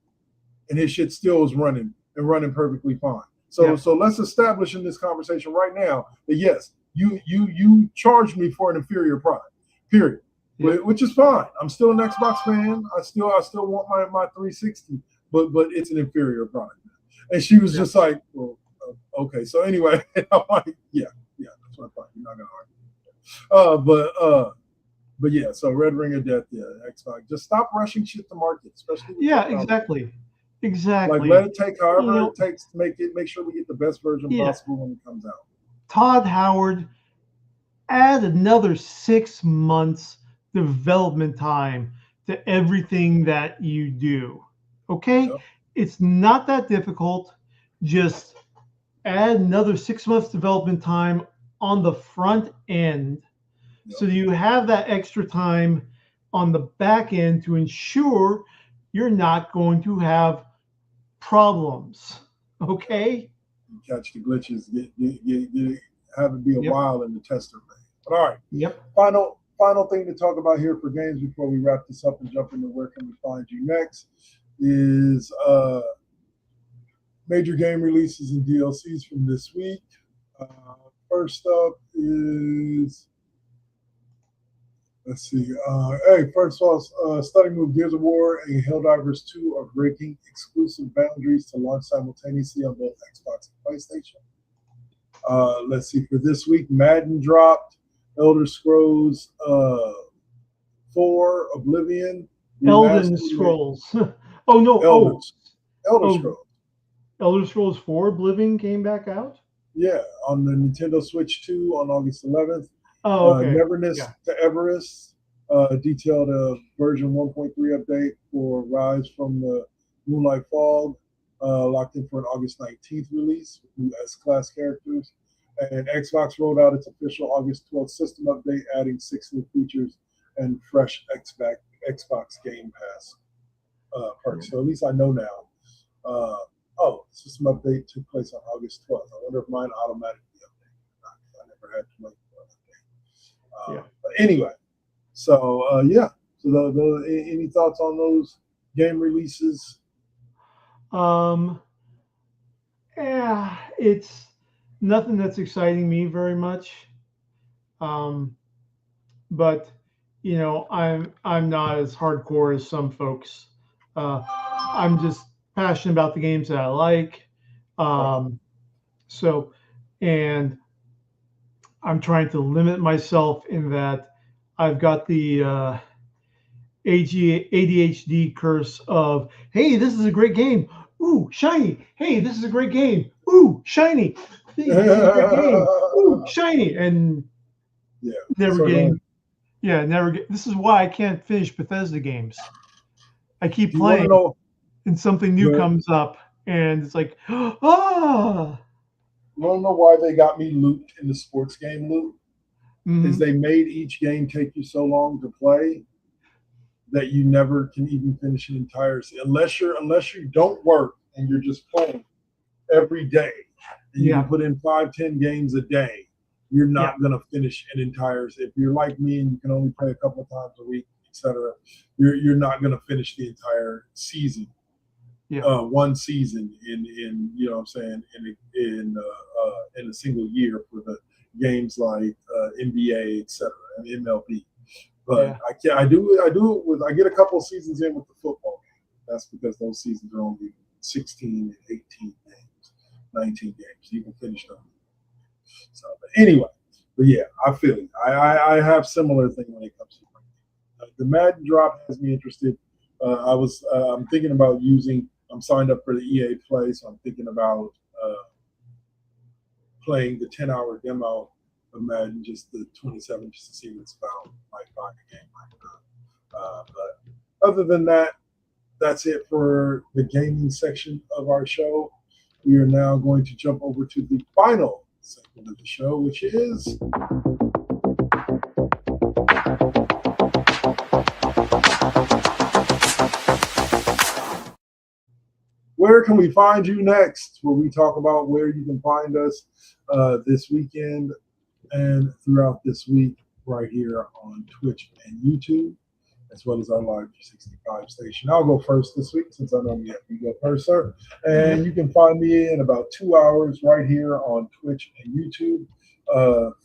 And his shit still is running perfectly fine. So let's establish in this conversation right now that yes, you charged me for an inferior product, period. Yeah. Which is fine. I'm still an Xbox fan. I still want my 360, but it's an inferior product. And she was just like, well, okay. So anyway, I'm like, yeah, that's what I thought. You're not gonna argue. But yeah. So Red Ring of Death, Xbox. Just stop rushing shit to market, especially. Exactly. Like, let it take however it takes to make sure we get the best version possible when it comes out. Todd Howard, add another 6 months development time to everything that you do. Okay? Yep. It's not that difficult. Just add another 6 months development time on the front end, Yep. so you have that extra time on the back end to ensure you're not going to have problems. Okay. Catch the glitches, have it be a Yep. while in the tester phase. But all right. Yep. Final thing to talk about here for games before we wrap this up and jump into where can we find you next is major game releases and DLCs from this week. First up is, let's see. First of all, Stunning Move Gears of War and Helldivers 2 are breaking exclusive boundaries to launch simultaneously on both Xbox and PlayStation. Let's see. For this week, Madden dropped, Elder Scrolls 4 Oblivion. Elden Scrolls. Oh no! Elder Oh, Scrolls. Elder Scrolls 4 Oblivion came back out. Yeah, on the Nintendo Switch 2 on August 11th. Oh, okay. Neverness Yeah. to Everest, detailed a version 1.3 update for Rise from the Moonlight Fog, locked in for an August 19th release with new S-Class characters. And Xbox rolled out its official August 12th system update, adding 6 new features and fresh Xbox Game Pass perks. So at least I know now. The system update took place on August 12th. I wonder if mine automatically updated or not. I never had to wait for an update. But anyway, so So any thoughts on those game releases? Yeah, it's nothing that's exciting me very much. But you know, I'm not as hardcore as some folks. I'm just passionate about the games that I like. So, and I'm trying to limit myself in that I've got the ADHD curse of, hey, this is a great game. Ooh, shiny. Hey, this is a great game. Ooh, shiny. This is a great game. Ooh, shiny. And never getting. This is why I can't finish Bethesda games. I keep playing, and something new comes up, and it's like, ah. You want to know why they got me looped in the sports game loop? Mm-hmm. Is they made each game take you so long to play that you never can even finish an entire unless you don't work and you're just playing every day. And you can put in 5-10 games a day. You're not going to finish an entire. If you're like me and you can only play a couple of times a week, etc., you're not going to finish the entire season. One season in you know what I'm saying in a single year for the games like NBA, etc., and MLB. But I do it with, I get a couple of seasons in with the football game. That's because those seasons are only 16 and 18 games, 19 games. So you can finish them. So anyway, I feel it. I have similar thing when it comes to the Madden drop has me interested. I'm thinking about I'm signed up for the EA Play, so I'm thinking about playing the 10-hour demo of Madden, just the 27, just to see what it's about. Might find a game like that. But other than that, that's it for the gaming section of our show. We are now going to jump over to the final segment of the show, which is Where Can We Find You Next, where we talk about where you can find us this weekend and throughout this week right here on Twitch and YouTube, as well as our live 365 station. I'll go first this week since I know you go first, sir. And you can find me in about 2 hours right here on Twitch and YouTube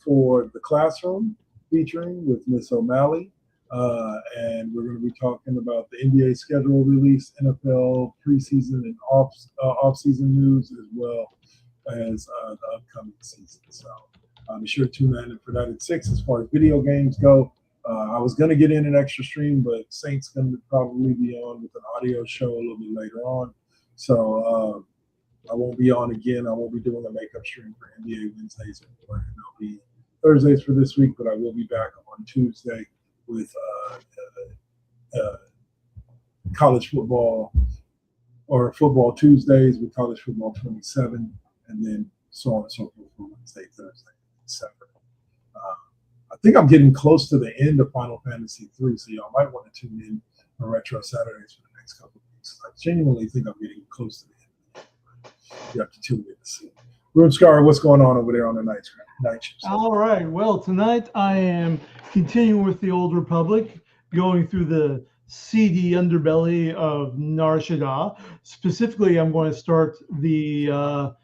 for The Classroom, featuring with Miss O'Malley. And we're going to be talking about the NBA schedule release, NFL preseason and off-season news, as well as the upcoming season. So be sure to tune in for that at 6. As far as video games go, I was going to get in an extra stream, but Saint's going to probably be on with an audio show a little bit later on. So I won't be on again. I won't be doing a makeup stream for NBA Wednesdays anymore. And I'll be Thursdays for this week, but I will be back on Tuesday with college football, or football Tuesdays with college football 27, and then so on and so forth for Wednesday, Thursday. Saturday. I think I'm getting close to the end of Final Fantasy 3, so y'all might want to tune in for Retro Saturdays for the next couple of weeks. I genuinely think I'm getting close to the end. You have to tune in to see. Runescryer, what's going on over there on the night shift? All right. Well, tonight I am continuing with the Old Republic, going through the seedy underbelly of Nar Shaddaa. Specifically, I'm going to start the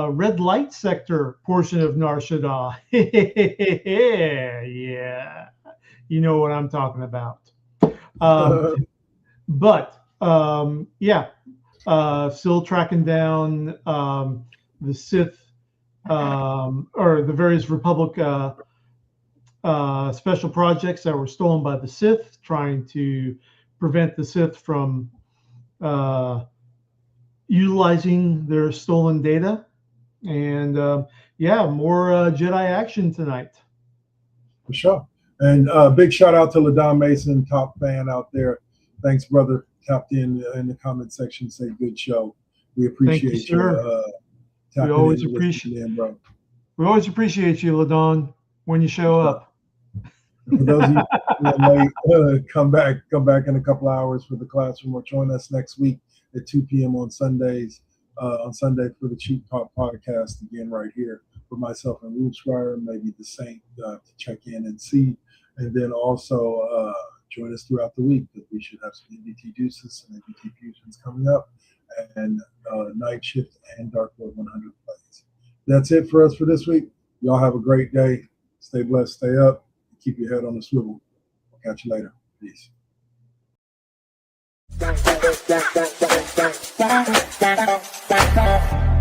red light sector portion of Nar Shaddaa. Yeah, you know what I'm talking about. Still tracking down the Sith or the various Republic special projects that were stolen by the Sith, trying to prevent the Sith from utilizing their stolen data. And more Jedi action tonight. For sure. And big shout out to LaDon Mason, top fan out there. Thanks, brother. Tapped in the comment section, say good show. We appreciate you. We always appreciate you, LaDon, when you show up. For those of you that may come back in a couple hours for the classroom, or join us next week at 2 p.m. on Sundays. On Sunday for the Cheap Talk podcast again right here with myself and Runescryer, maybe the Saint to check in and see, and then also join us throughout the week because we should have some NBT Deuces and NBT Fusions coming up, and Night Shift and Dark Lord 100 plays. That's it for us for this week. Y'all have a great day. Stay blessed, stay up, keep your head on the swivel. I'll catch you later. Peace. Bye.